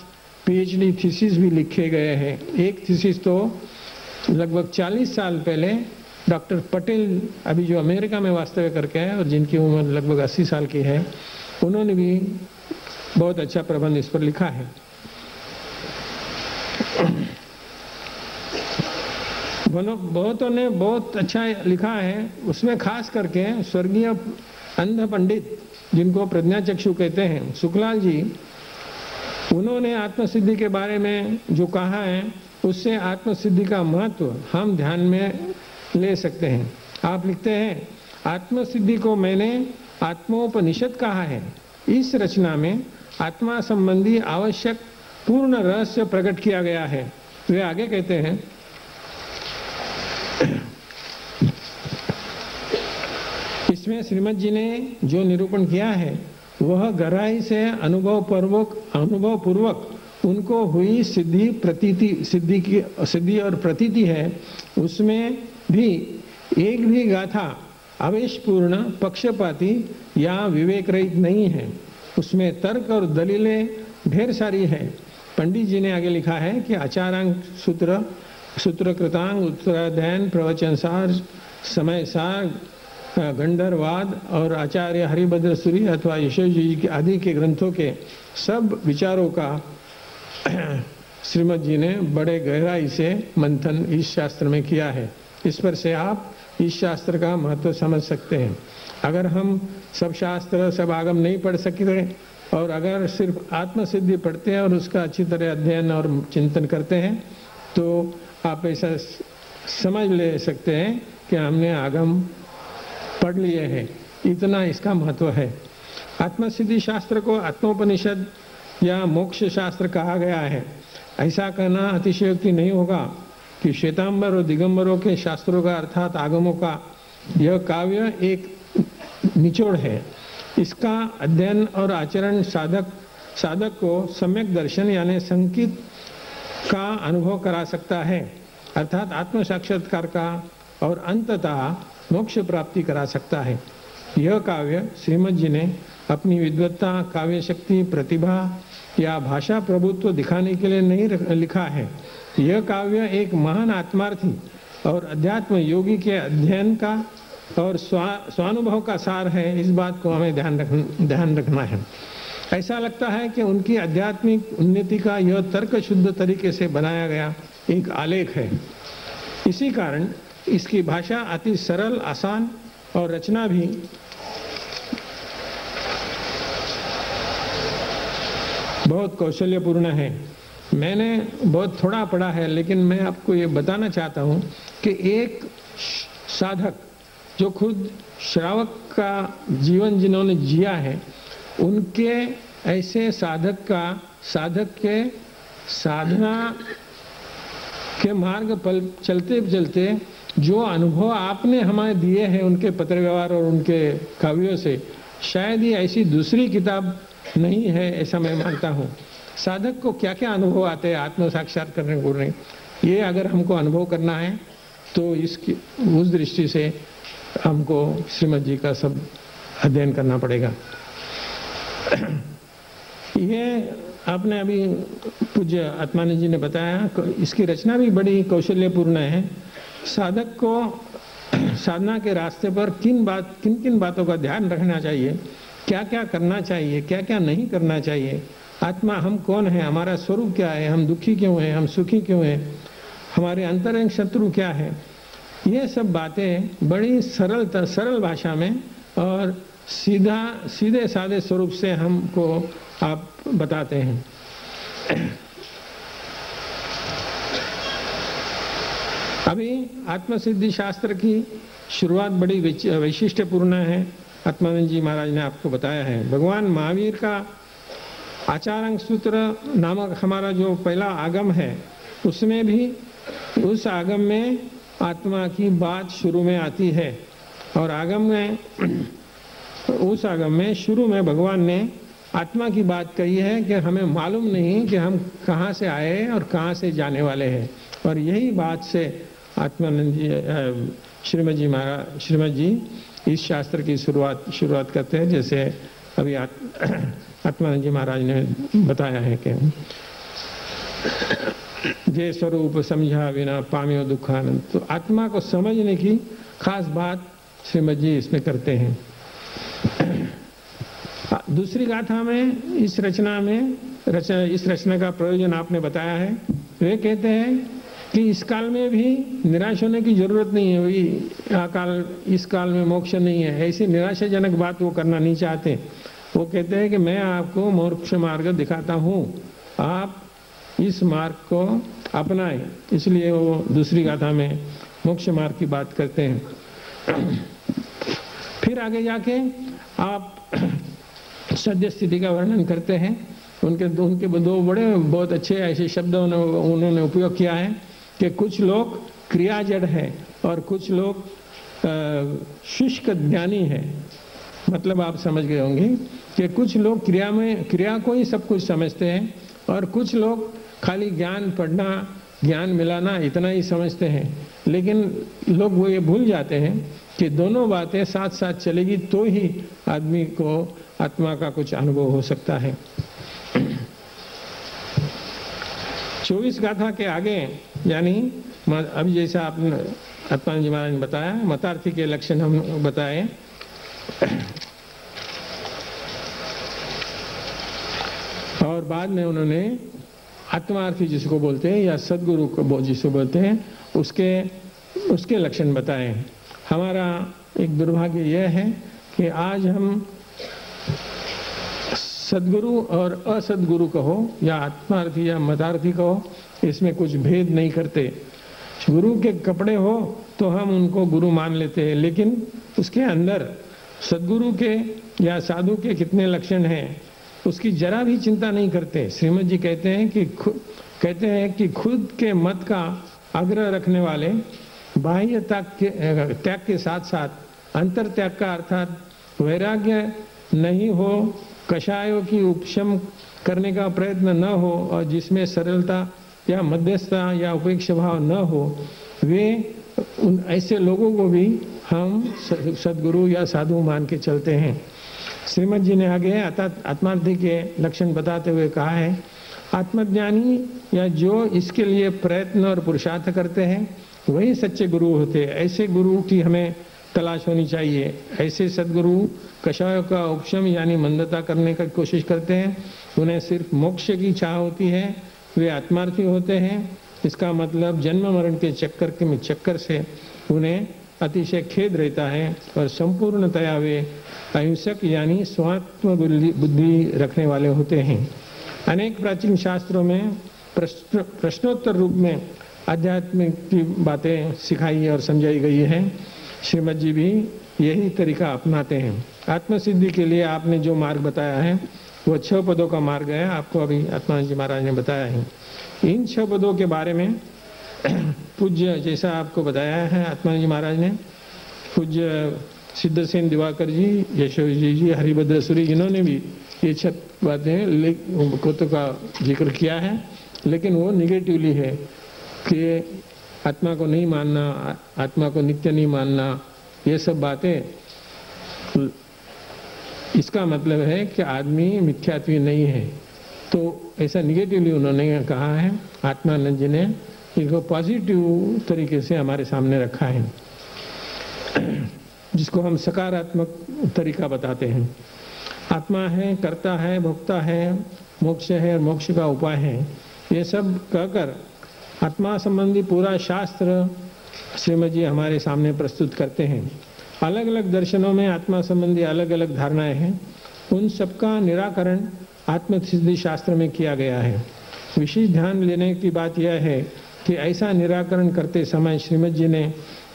S5: पीएचडी थीसिस भी लिखे गए हैं। एक थीसिस तो लगभग 40 साल पहले डॉक्टर पटेल, अभी जो अमेरिका में वास्तव्य करके हैं और जिनकी उम्र लगभग 80 साल की है, उन्होंने भी बहुत अच्छा प्रबंध इस पर लिखा है। बहुतों ने बहुत अच्छा लिखा है, उसमें खास करके स्वर्गीय अंध पंडित जिनको प्रज्ञा चक्षु कहते हैं, सुखलाल जी, उन्होंने आत्मसिद्धि के बारे में जो कहा है उससे आत्मसिद्धि का महत्व हम ध्यान में ले सकते हैं। आप लिखते हैं, आत्मसिद्धि को मैंने आत्मोपनिषद कहा है। इस रचना में आत्मा संबंधी आवश्यक पूर्ण रहस्य प्रकट किया गया है। वे आगे कहते हैं, इसमें श्रीमद जी ने जो निरूपण किया है वह गहराई से अनुभव पूर्वक उनको हुई सिद्धि और प्रतीति है। उसमें भी एक भी गाथा आवेशपूर्ण, पक्षपाती या विवेक रहित नहीं है। उसमें तर्क और दलीलें ढेर सारी है। पंडित जी ने आगे लिखा है कि आचारांग सूत्र कृतांग, उत्तराध्ययन, प्रवचन सार, समय सार, गंधर्वाद और आचार्य हरिभद्र सूरी अथवा यशोजी जी आदि के ग्रंथों के सब विचारों का श्रीमद जी ने बड़े गहराई से मंथन इस शास्त्र में किया है। इस पर से आप इस शास्त्र का महत्व समझ सकते हैं। अगर हम सब शास्त्र, सब आगम नहीं पढ़ सकते और अगर सिर्फ आत्मसिद्धि पढ़ते हैं और उसका अच्छी तरह अध्ययन और चिंतन करते हैं तो आप ऐसा समझ ले सकते हैं कि हमने आगम पढ़ लिए हैं, इतना इसका महत्व है। आत्मसिद्धि शास्त्र को आत्मोपनिषद या मोक्ष शास्त्र कहा गया है। ऐसा कहना अतिशयोक्ति नहीं होगा कि श्वेतांबर और दिगंबरों के शास्त्रों का अर्थात आगमों का यह काव्य एक निचोड़ है। इसका अध्ययन और आचरण साधक को सम्यक दर्शन यानी संकित का अनुभव करा सकता है, अर्थात आत्म साक्षात्कार का, और अंततः मोक्ष प्राप्ति करा सकता है। यह काव्य श्रीमद जी ने अपनी विद्वत्ता, काव्य शक्ति, प्रतिभा या भाषा प्रभुत्व दिखाने के लिए नहीं लिखा है। यह काव्य एक महान आत्मार्थी और अध्यात्म योगी के अध्ययन का और स्वानुभव का सार है। इस बात को हमें ध्यान रखना है। ऐसा लगता है कि उनकी आध्यात्मिक उन्नति का यह तर्क शुद्ध तरीके से बनाया गया एक आलेख है। इसी कारण इसकी भाषा अति सरल, आसान और रचना भी बहुत कौशल्यपूर्ण है। मैंने बहुत थोड़ा पढ़ा है, लेकिन मैं आपको ये बताना चाहता हूँ कि एक साधक जो खुद श्रावक का जीवन जिन्होंने जिया है, उनके ऐसे साधक के साधना के मार्ग पर चलते चलते जो अनुभव आपने हमें दिए हैं उनके पत्र व्यवहार और उनके काव्यों से, शायद ही ऐसी दूसरी किताब नहीं है, ऐसा मैं मानता हूँ। साधक को क्या क्या अनुभव आते हैं आत्म साक्षात करने को, नहीं ये अगर हमको अनुभव करना है तो इसकी उस दृष्टि से हमको श्रीमद जी का सब अध्ययन करना पड़ेगा। ये आपने अभी पूज्य आत्मानंद जी ने बताया, इसकी रचना भी बड़ी कौशल्यपूर्ण है। साधक को साधना के रास्ते पर किन किन बातों का ध्यान रखना चाहिए, क्या क्या करना चाहिए, क्या क्या नहीं करना चाहिए, आत्मा हम कौन है, हमारा स्वरूप क्या है, हम दुखी क्यों हैं, हम सुखी क्यों हैं, हमारे अंतरंग शत्रु क्या है, ये सब बातें बड़ी सरल भाषा में और सीधे साधे स्वरूप से हमको आप बताते हैं। अभी आत्मसिद्धि शास्त्र की शुरुआत बड़ी वैशिष्ट्यपूर्ण है। आत्मानंद जी महाराज ने आपको बताया है। भगवान महावीर का आचारांग सूत्र नामक हमारा जो पहला आगम है, उसमें भी उस आगम में आत्मा की बात शुरू में आती है और उस आगम में शुरू में भगवान ने आत्मा की बात कही है कि हमें मालूम नहीं कि हम कहाँ से आए हैं और कहाँ से जाने वाले हैं। और यही बात से आत्मानंद जी श्रीमद जी इस शास्त्र की शुरुआत करते हैं, जैसे अभी आत्मानंद जी महाराज ने बताया है कि जे स्वरूप समझा बिना पाम्यो दुखानंद। तो आत्मा को समझने की खास बात श्रीमद जी इसमें करते हैं। दूसरी गाथा में इस रचना का प्रयोजन आपने बताया है। वे कहते हैं कि इस काल में भी निराश होने की जरूरत नहीं है, वही इस काल में मोक्ष नहीं है, ऐसी निराशाजनक बात वो करना नहीं चाहते। वो कहते हैं कि मैं आपको मोक्ष मार्ग दिखाता हूँ, आप इस मार्ग को अपनाएं। इसलिए वो दूसरी गाथा में मोक्ष मार्ग की बात करते हैं। फिर आगे जाके आप सद्य स्थिति का वर्णन करते हैं। उनके दो बड़े बहुत अच्छे ऐसे शब्द उन्होंने उपयोग किया है कि कुछ लोग क्रिया जड़ है और कुछ लोग शुष्क ज्ञानी है। मतलब आप समझ गए होंगे कि कुछ लोग क्रिया को ही सब कुछ समझते हैं और कुछ लोग खाली ज्ञान पढ़ना, ज्ञान मिलाना इतना ही समझते हैं। लेकिन लोग वो ये भूल जाते हैं कि दोनों बातें साथ साथ चलेगी तो ही आदमी को आत्मा का कुछ अनुभव हो सकता है। 24 गाथा के आगे यानी अभी जैसा आपने आत्मानंद जी महाराज ने बताया, मतार्थी के लक्षण हम बताए। और बाद में उन्होंने आत्मार्थी जिसको बोलते हैं या सदगुरु को जिसको बोलते हैं उसके लक्षण बताए। हमारा एक दुर्भाग्य यह है कि आज हम सदगुरु और असदगुरु कहो या आत्मार्थी या मतार्थी कहो, इसमें कुछ भेद नहीं करते। गुरु के कपड़े हो तो हम उनको गुरु मान लेते हैं, लेकिन उसके अंदर सदगुरु के या साधु के कितने लक्षण हैं उसकी जरा भी चिंता नहीं करते। श्रीमद जी कहते हैं कि खुद के मत का आग्रह रखने वाले बाह्य त्याग के साथ साथ अंतर त्याग का अर्थात वैराग्य नहीं हो, कषायों की उपशम करने का प्रयत्न न हो और जिसमें सरलता या मध्यस्थता या उपेक्षा भाव न हो, वे उन ऐसे लोगों को भी हम सदगुरु या साधु मान के चलते हैं। श्रीमद जी ने आगे आत्मार्थी के लक्षण बताते हुए कहा है, आत्मज्ञानी या जो इसके लिए प्रयत्न और पुरुषार्थ करते हैं वही सच्चे गुरु होते हैं। ऐसे गुरु की हमें तलाश होनी चाहिए। ऐसे सदगुरु कषायों का उपशम यानी मंदता करने की कोशिश करते हैं, उन्हें सिर्फ मोक्ष की चाह होती है, वे आत्मार्थी होते हैं। इसका मतलब जन्म मरण के चक्कर से उन्हें अतिशय खेद रहता है और संपूर्णतया वे अहिंसक यानी स्वात्म बुद्धि रखने वाले होते हैं। अनेक प्राचीन शास्त्रों में प्रश्नोत्तर रूप में आध्यात्मिक की बातें सिखाई और समझाई गई है। श्रीमद जी भी यही तरीका अपनाते हैं। आत्मसिद्धि के लिए आपने जो मार्ग बताया है वो 6 पदों का मार्ग है, आपको अभी आत्मानंद जी महाराज ने बताया है। इन 6 पदों के बारे में पूज्य जैसा आपको बताया है आत्मानंद जी महाराज ने, पूज्य सिद्धसेन दिवाकर जी, यशोजी जी, हरिभद्र सूरी, इन्होंने भी ये 6 बातें का जिक्र किया है, लेकिन वो निगेटिवली है कि आत्मा को नहीं मानना, आत्मा को नित्य नहीं मानना, ये सब बातें, इसका मतलब है कि आदमी मिथ्यात्वी नहीं है। तो ऐसा निगेटिवली उन्होंने कहा है। आत्मानंद जी ने इसको पॉजिटिव तरीके से हमारे सामने रखा है, जिसको हम सकारात्मक तरीका बताते हैं। आत्मा है, कर्ता है, भोक्ता है, मोक्ष है और मोक्ष का उपाय है, ये सब कहकर आत्मा संबंधी पूरा शास्त्र श्रीमद जी हमारे सामने प्रस्तुत करते हैं। अलग अलग दर्शनों में आत्मा संबंधी अलग अलग धारणाएं हैं, उन सबका निराकरण आत्मसिद्धि शास्त्र में किया गया है। विशेष ध्यान लेने की बात यह है कि ऐसा निराकरण करते समय श्रीमद जी ने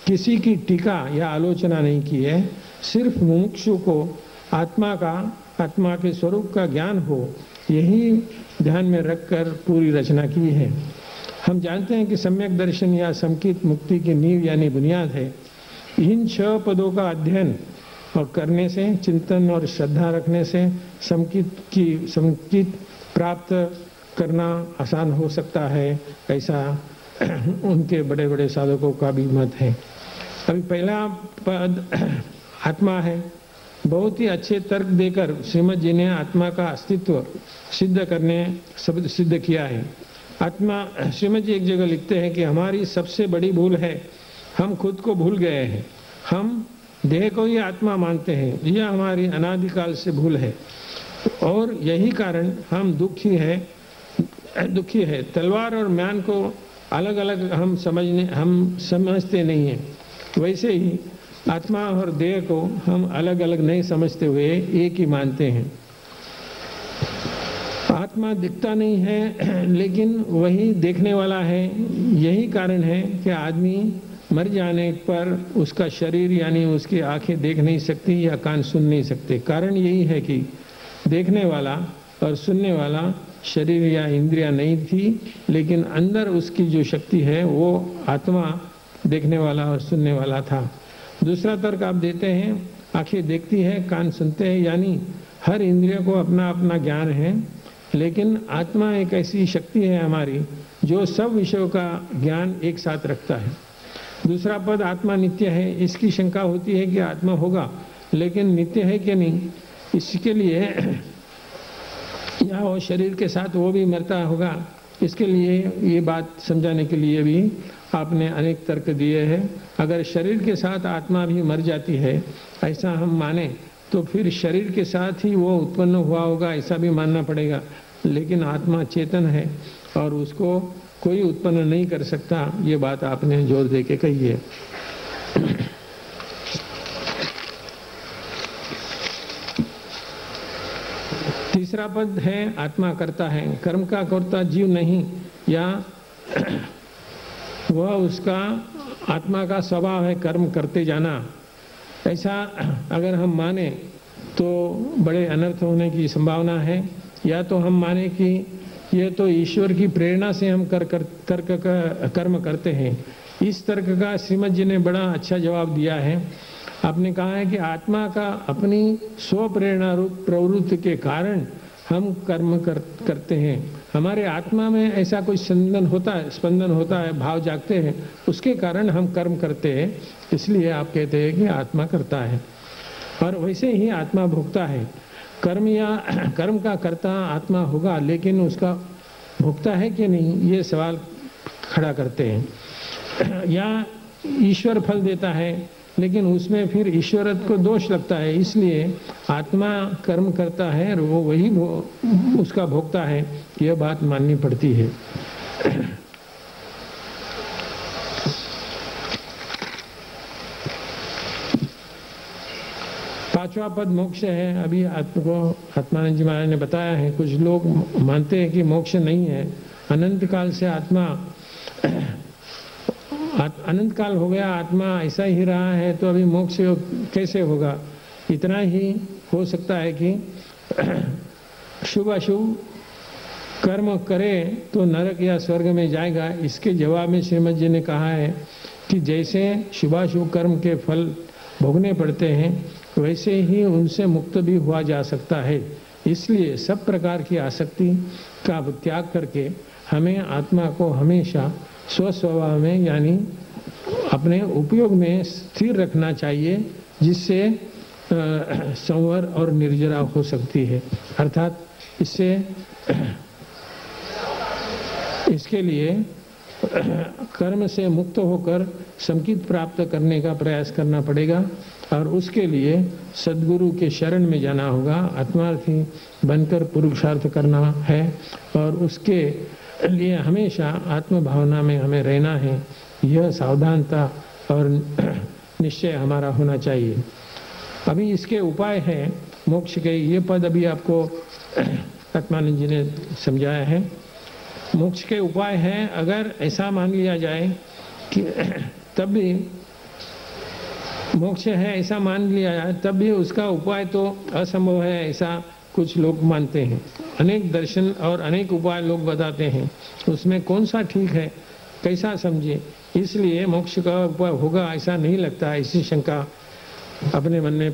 S5: किसी की टीका या आलोचना नहीं की है, सिर्फ मुमुक्षु को आत्मा के स्वरूप का ज्ञान हो, यही ध्यान में रखकर पूरी रचना की है। हम जानते हैं कि सम्यक दर्शन या समकित मुक्ति की नींव यानी बुनियाद है। इन 6 पदों का अध्ययन और करने से, चिंतन और श्रद्धा रखने से समकित प्राप्त करना आसान हो सकता है, ऐसा उनके बड़े बड़े साधकों का भी मत है। अभी पहला पद आत्मा है। बहुत ही अच्छे तर्क देकर श्रीमद जी ने आत्मा का अस्तित्व सिद्ध किया है। आत्मा, श्रीमद जी एक जगह लिखते हैं कि हमारी सबसे बड़ी भूल है हम खुद को भूल गए हैं। हम देह को ही आत्मा मानते हैं, यह हमारी अनादिकाल से भूल है और यही कारण हम दुखी है। तलवार और म्यान को अलग अलग हम समझते नहीं हैं, वैसे ही आत्मा और देह को हम अलग अलग नहीं समझते हुए एक ही मानते हैं। आत्मा दिखता नहीं है लेकिन वही देखने वाला है। यही कारण है कि आदमी मर जाने पर उसका शरीर यानी उसकी आंखें देख नहीं सकती या कान सुन नहीं सकते। कारण यही है कि देखने वाला और सुनने वाला शरीर या इंद्रियां नहीं थी, लेकिन अंदर उसकी जो शक्ति है वो आत्मा देखने वाला और सुनने वाला था। दूसरा तर्क आप देते हैं, आंखें देखती है, कान सुनते हैं, यानी हर इंद्रिय को अपना अपना ज्ञान है, लेकिन आत्मा एक ऐसी शक्ति है हमारी जो सब विषयों का ज्ञान एक साथ रखता है। दूसरा पद आत्मा नित्य है, इसकी शंका होती है कि आत्मा होगा लेकिन नित्य है कि नहीं। इसके लिए या वो शरीर के साथ वो भी मरता होगा, इसके लिए ये बात समझाने के लिए भी आपने अनेक तर्क दिए हैं। अगर शरीर के साथ आत्मा भी मर जाती है ऐसा हम माने तो फिर शरीर के साथ ही वो उत्पन्न हुआ होगा ऐसा भी मानना पड़ेगा, लेकिन आत्मा चेतन है और उसको कोई उत्पन्न नहीं कर सकता, ये बात आपने जोर दे के कही है। तीसरा पद है आत्मा करता है, कर्म का करता जीव नहीं, या वह उसका आत्मा का स्वभाव है कर्म करते जाना। ऐसा अगर हम माने तो बड़े अनर्थ होने की संभावना है। या तो हम माने कि यह तो ईश्वर की प्रेरणा से हम कर्म करते हैं। इस तर्क का श्रीमद जी ने बड़ा अच्छा जवाब दिया है। आपने कहा है कि आत्मा का अपनी स्व प्रेरणा रूप प्रवृत्ति के कारण हम कर्म करते हैं। हमारे आत्मा में ऐसा कोई स्पंदन होता है, भाव जागते हैं, उसके कारण हम कर्म करते हैं। इसलिए आप कहते हैं कि आत्मा करता है, और वैसे ही आत्मा भोगता है। कर्म या कर्म का कर्ता आत्मा होगा, लेकिन उसका भोगता है कि नहीं, ये सवाल खड़ा करते हैं। या ईश्वर फल देता है, लेकिन उसमें फिर ईश्वरत्व को दोष लगता है, इसलिए आत्मा कर्म करता है और वो वही उसका भोगता है, यह बात माननी पड़ती है। पांचवा पद मोक्ष है। अभी आपको आत्मानंद जी महाराज ने बताया है। कुछ लोग मानते हैं कि मोक्ष नहीं है, अनंत काल से आत्मा अनंत काल हो गया, आत्मा ऐसा ही रहा है, तो अभी मोक्ष कैसे होगा। इतना ही हो सकता है कि शुभ अशुभ कर्म करे तो नरक या स्वर्ग में जाएगा। इसके जवाब में श्रीमद जी ने कहा है कि जैसे शुभाशुभ कर्म के फल भोगने पड़ते हैं, वैसे ही उनसे मुक्त भी हुआ जा सकता है। इसलिए सब प्रकार की आसक्ति का त्याग करके हमें आत्मा को हमेशा स्वस्वभाव में यानी अपने उपयोग में स्थिर रखना चाहिए, जिससे संवर और निर्जरा हो सकती है। अर्थात इसके लिए कर्म से मुक्त होकर संकित प्राप्त करने का प्रयास करना पड़ेगा, और उसके लिए सद्गुरु के शरण में जाना होगा। आत्मार्थी बनकर पुरुषार्थ करना है, और उसके लिए हमेशा आत्म भावना में हमें रहना है। यह सावधानता और निश्चय हमारा होना चाहिए। अभी इसके उपाय हैं मोक्ष के। ये पद अभी आपको आत्मानंद जी ने समझाया है। मोक्ष के उपाय हैं, अगर ऐसा मान लिया जाए कि तब भी मोक्ष है ऐसा मान लिया जाए, तब भी उसका उपाय तो असंभव है, ऐसा कुछ लोग मानते हैं। अनेक दर्शन और अनेक उपाय लोग बताते हैं, उसमें कौन सा ठीक है, कैसा समझे। इसलिए मोक्ष का उपाय होगा ऐसा नहीं लगता, ऐसी शंका अपने मन में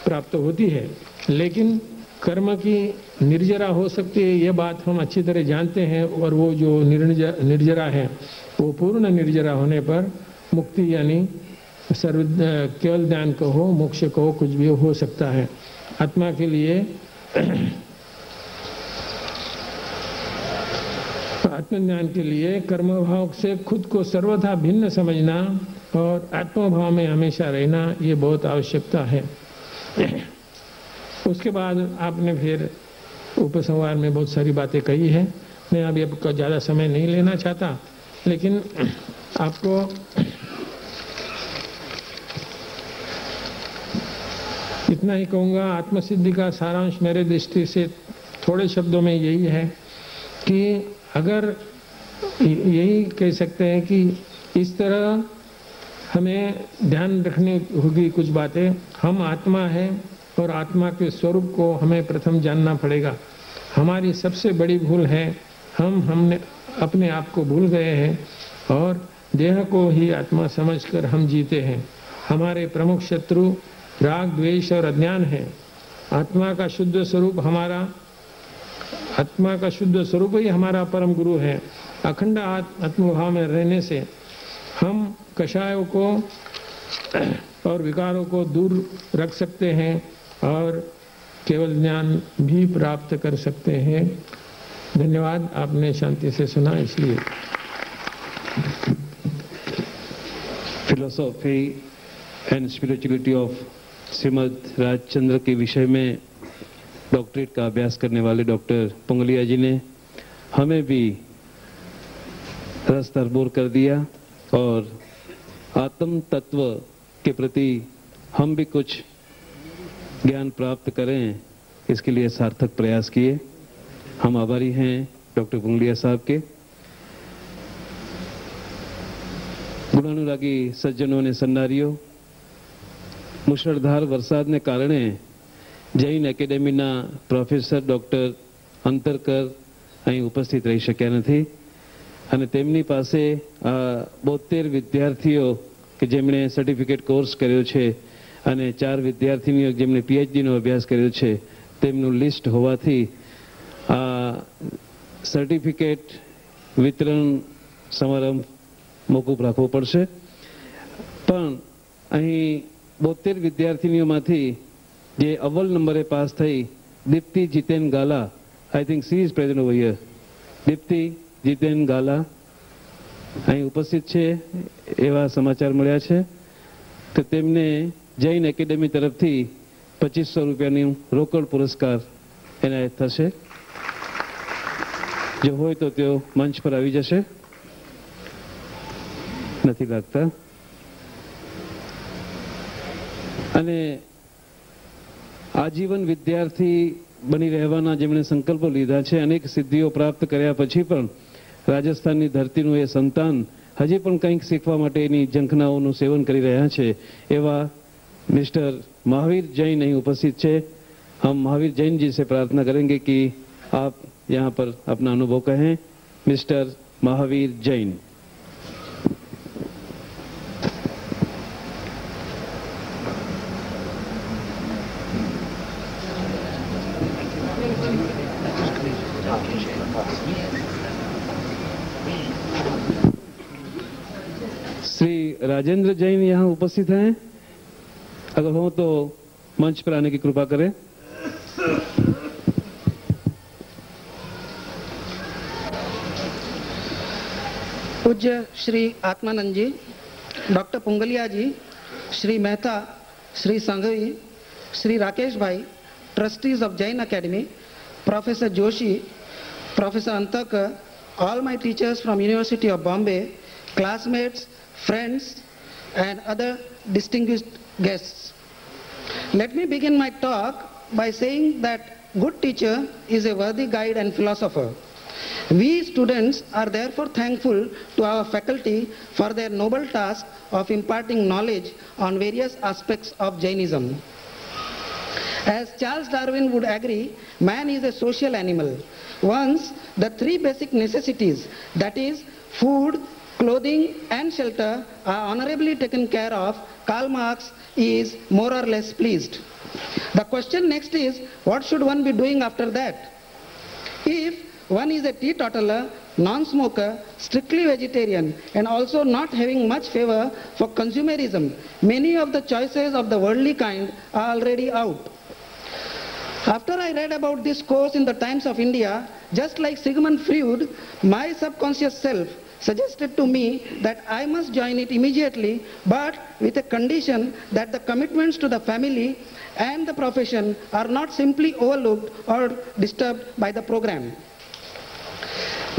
S5: प्राप्त होती है। लेकिन कर्म की निर्जरा हो सकती है, यह बात हम अच्छी तरह जानते हैं। और वो जो निर्जरा है, वो पूर्ण निर्जरा होने पर मुक्ति यानी केवल ज्ञान कहो, मोक्ष कहो, कुछ भी हो सकता है। आत्मा के लिए आत्मज्ञान के लिए कर्म भाव से खुद को सर्वथा भिन्न समझना और आत्मभाव में हमेशा रहना, ये बहुत आवश्यकता है। उसके बाद आपने फिर उपसंहार में बहुत सारी बातें कही है। मैं अभी आपका ज़्यादा समय नहीं लेना चाहता, लेकिन आपको इतना ही कहूँगा, आत्मसिद्धि का सारांश मेरे दृष्टि से थोड़े शब्दों में यही है कि अगर यही कह सकते हैं कि इस तरह हमें ध्यान रखनी होगी कुछ बातें। हम आत्मा है और आत्मा के स्वरूप को हमें प्रथम जानना पड़ेगा। हमारी सबसे बड़ी भूल है हमने अपने आप को भूल गए हैं और देह को ही आत्मा समझकर हम जीते हैं। हमारे प्रमुख शत्रु राग, द्वेष और अज्ञान है। आत्मा का शुद्ध स्वरूप ही हमारा परम गुरु है। अखंड आत्मभाव में रहने से हम कषायों को और विकारों को दूर रख सकते हैं और केवल ज्ञान भी प्राप्त कर सकते हैं। धन्यवाद, आपने शांति से सुना इसलिए।
S3: Philosophy and spirituality of Shrimad Rajchandra के विषय में डॉक्टरेट का अभ्यास करने वाले डॉक्टर पुंगलिया जी ने हमें भी रस तरबूर कर दिया और आत्म तत्व के प्रति हम भी कुछ ज्ञान प्राप्त करें, इसके लिए सार्थक प्रयास किए। हम आभारी हैं डॉक्टर पुंगलिया साहब के। गुणानुरागी सज्जनों ने सन्नारीઓ, મુશળધાર વરસાદને કારણે જૈન એકેડેમીના પ્રોફેસર ડૉક્ટર અંતરકર અહીં ઉપસ્થિત રહી શક્યા નથી અને તેમની પાસે 72 વિદ્યાર્થીઓ કે જેમણે સર્ટિફિકેટ કોર્સ કર્યો છે અને 4 વિદ્યાર્થીનીઓ જેમણે પીએચડીનો અભ્યાસ કર્યો છે તેમનું લિસ્ટ હોવાથી આ સર્ટિફિકેટ વિતરણ સમારંભ મોકૂફ રાખવો પડશે। પણ અહીં 72 વિદ્યાર્થીનીઓમાંથી જે અવ્વલ નંબરે પાસ થઈ Dipti Jiten Gala, I think she is present over here, Dipti Jiten Gala અહીં ઉપસ્થિત છે એવા સમાચાર મળ્યા છે કે તેમને જૈન એકેડેમી તરફથી 2500 રૂપિયાનું રોકડ પુરસ્કાર એનાયત થશે। જો હોય તો તેઓ મંચ પર આવી જશે, નથી લાગતા। અને આજીવન વિદ્યાર્થી બની રહેવાના જેમણે સંકલ્પો લીધા છે, અનેક સિદ્ધિઓ પ્રાપ્ત કર્યા પછી પણ રાજસ્થાનની ધરતીનું એ સંતાન હજી પણ કંઈક શીખવા માટેની ઝંખનાઓનું સેવન કરી રહ્યા છે એવા મિસ્ટર महावीर जैन અહીં ઉપસ્થિત છે। हम महावीर जैन जी से प्रार्थना करेंगे कि आप यहाँ पर अपना अनुभव कहें। मिस्टर महावीर जैन। श्री राजेंद्र जैन यहाँ उपस्थित हैं? अगर हो तो मंच पर आने की कृपा करें।
S6: पूज्य Shri Atmanand ji, doctor Pungaliya ji, Shri Mehta, Shri Sanghvi, Shri Rakesh bhai, trustees of Jain Academy, professor Joshi, professor Antarkar, all my teachers from University of Bombay, classmates, friends and other distinguished guests. Let me begin my talk by saying that good teacher is a worthy guide and philosopher. We students are therefore thankful to our faculty for their noble task of imparting knowledge on various aspects of Jainism. As Charles Darwin would agree, man is a social animal. Once the three basic necessities, that is food, clothing and shelter, are honorably taken care of, Karl Marx is more or less pleased. The question next is, what should one be doing after that? If one is a teetotaler, non-smoker, strictly vegetarian and also not having much favor for consumerism, many of the choices of the worldly kind are already out. After I read about this course in the Times of India, just like Sigmund Freud, my subconscious self suggested to me that I must join it immediately, but with a condition that the commitments to the family and the profession are not simply overlooked or disturbed by the program.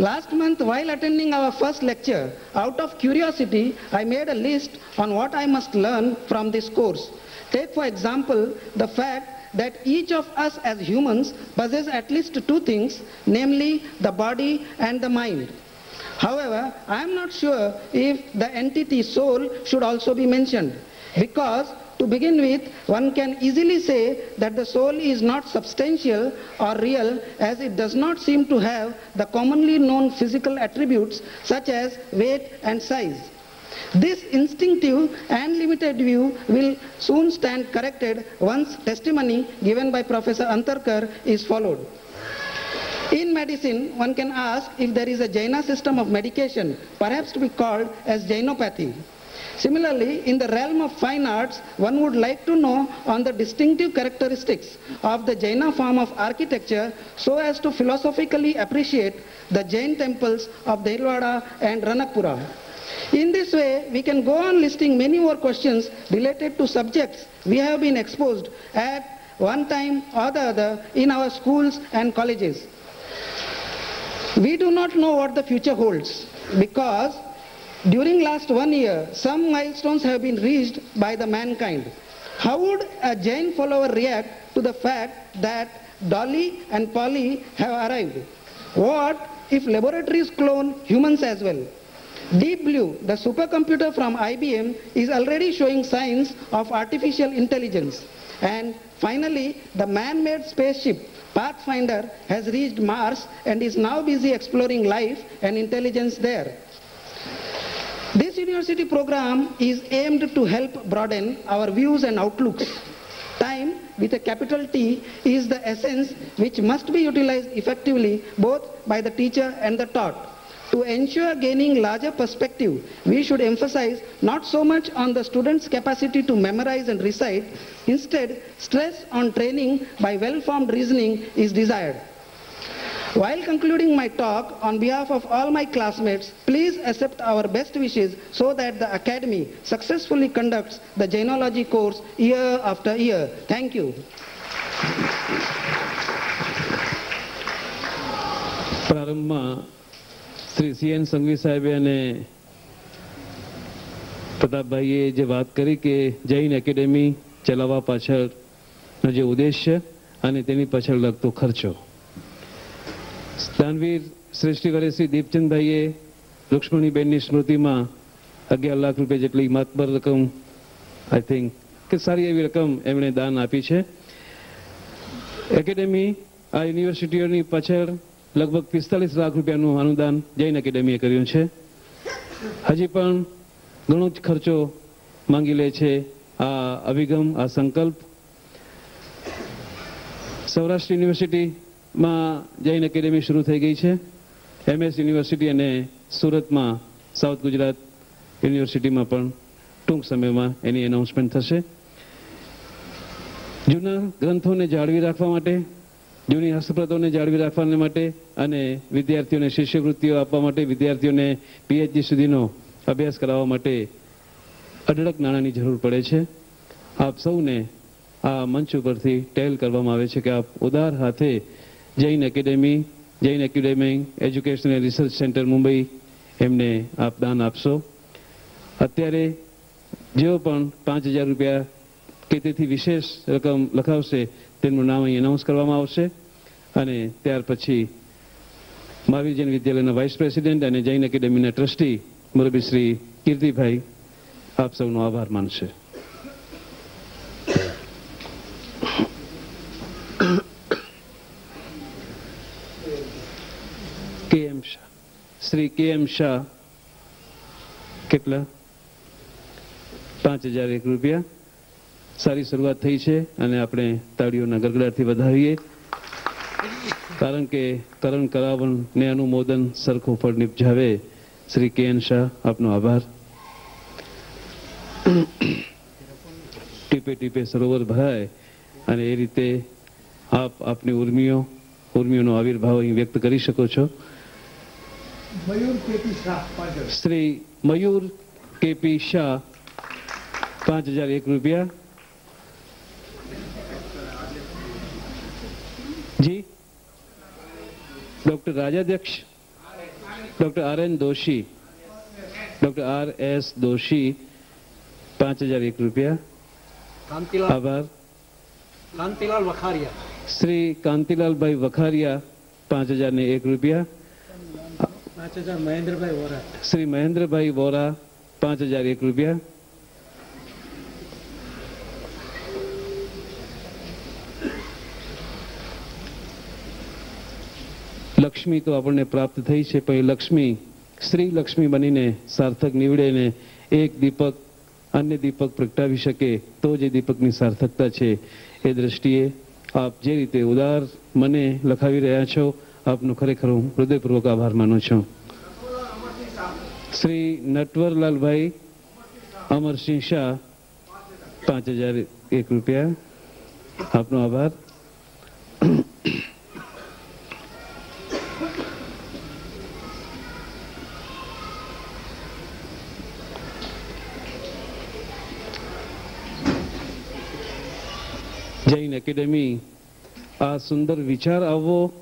S6: Last month, while attending our first lecture, out of curiosity, I made a list on what I must learn from this course. Take, for example, the fact that each of us as humans possess at least two things, namely the body and the mind. However, I am not sure if the entity soul should also be mentioned, because to begin with, one can easily say that the soul is not substantial or real, as it does not seem to have the commonly known physical attributes such as weight and size. This instinctive and limited view will soon stand corrected once testimony given by Professor Antarkar is followed. In medicine, one can ask if there is a Jaina system of medication, perhaps to be called as Jainopathy. Similarly, in the realm of fine arts, one would like to know on the distinctive characteristics of the Jaina form of architecture so as to philosophically appreciate the Jain temples of Delwada and Ranakpura. In this way, we can go on listing many more questions related to subjects we have been exposed at one time or the other in our schools and colleges. We do not know what the future holds, because during last 1 year, some milestones have been reached by the mankind. How would a Jain follower react to the fact that Dolly and Polly have arrived? What if laboratories clone humans as well? Deep Blue, the supercomputer from IBM, is already showing signs of artificial intelligence. And finally, the man-made spaceship Pathfinder has reached Mars and is now busy exploring life and intelligence there. This university program is aimed to help broaden our views and outlooks. Time, with a capital T, is the essence which must be utilized effectively both by the teacher and the taught. To ensure gaining larger perspective, we should emphasize not so much on the student's capacity to memorize and recite. Instead, stress on training by well-formed reasoning is desired. While concluding my talk, on behalf of all my classmates, please accept our best wishes so that the Academy successfully conducts the Jainology course year after year. Thank you.
S3: પ્રારંભમાં Shri CN Sanghvi સાહેબે અને પ્રતાપભાઈએ જે વાત કરી કે Jain academy ચલાવવા પાછળનો જે ઉદ્દેશ્ય અને તેની પાછળ લગતો ખર્ચો. દાનવીર શ્રેષ્ઠી વરે શ્રી દીપચંદભાઈએ રુક્ષ્મણીબેનની સ્મૃતિમાં 11 લાખ રૂપિયા જેટલી માતબર રકમ, આઈ થિંક કે સારી એવી રકમ એમણે દાન આપી છે. એકેડેમી આ યુનિવર્સિટીઓની પાછળ લગભગ 45 લાખ રૂપિયાનું અનુદાન જૈન એકેડેમીએ કર્યું છે. હજી પણ ઘણો જ ખર્ચો માંગી લે છે આ અભિગમ, આ સંકલ્પ. સૌરાષ્ટ્ર યુનિવર્સિટીમાં જૈન એકેડેમી શરૂ થઈ ગઈ છે. MS યુનિવર્સિટી અને સુરતમાં સાઉથ ગુજરાત યુનિવર્સિટીમાં પણ ટૂંક સમયમાં એની એનાઉન્સમેન્ટ થશે. જૂના ગ્રંથોને જાળવી રાખવા માટે, જૂની હસ્તપ્રતોને જાળવી રાખવા માટે અને વિદ્યાર્થીઓને શિષ્યવૃત્તિઓ આપવા માટે, વિદ્યાર્થીઓને PhD સુધીનો અભ્યાસ કરાવવા માટે અઢળક નાણાંની જરૂર પડે છે. આપ સૌને આ મંચ ઉપરથી ટેલ કરવામાં આવે છે કે આપ ઉદાર હાથે Jain Academy Education and Research Centre Mumbai એમને આપ દાન આપશો. અત્યારે જેઓ પણ 5000 રૂપિયા કે તેથી વિશેષ રકમ લખાવશે તેમનું નામ અહીં એનાઉન્સ કરવામાં આવશે અને ત્યાર પછી મહાવીર જૈન વિદ્યાલયના વાઇસ પ્રેસિડેન્ટ અને જૈન એકેડેમીના ટ્રસ્ટી મુરબ્બી શ્રી કીર્તિભાઈ આપ સૌનો આભાર માનશે. શ્રી KM શાહ કેટલા? 5001 રૂપિયા. સારી શરૂઆત થઈ છે અને આપણે તાળીઓના ગડગડાટથી વધાવીએ, કારણ કે કરણ કરાવણને અનુમોદન સરખું ફળ નિપજાવે. શ્રી KN શાહ આપનો આભાર. ટીપે ટીપે સરોવર ભરાય અને એ રીતે આપ આપની ઉર્મિઓનો આવિર્ભાવ અહીં વ્યક્ત કરી શકો છો. શ્રી મયુર KP શાહ 5001 રૂપિયા. जी, डॉक्टर राजाध्यक्ष डॉक्टर RN दोषी, डॉक्टर RS दोषी 5001 रुपया। आभार।
S7: कांतिलाल वखारिया,
S3: श्री कांतिलाल भाई वखारिया 5001 रुपया।
S7: 5000 महेंद्र भाई वोरा,
S3: श्री महेंद्र भाई वोरा 5001 रुपया। લક્ષ્મી તો આપણને પ્રાપ્ત થઈ છે, પણ એ લક્ષ્મી શ્રી લક્ષ્મી બનીને સાર્થક નીવડે ને એક દીપક અન્ય દીપક પ્રગટાવી શકે તો જે દીપકની સાર્થકતા છે એ દ્રષ્ટિએ આપ જે રીતે ઉદાર મને લખાવી રહ્યા છો, આપનો ખરેખર હું હૃદયપૂર્વક આભાર માનું છું। શ્રી નટવરલાલભાઈ અમરસિંહ શાહ 5001 રૂપિયા, આપનો આભાર। જૈન એકેડેમી આ સુંદર વિચાર આવવો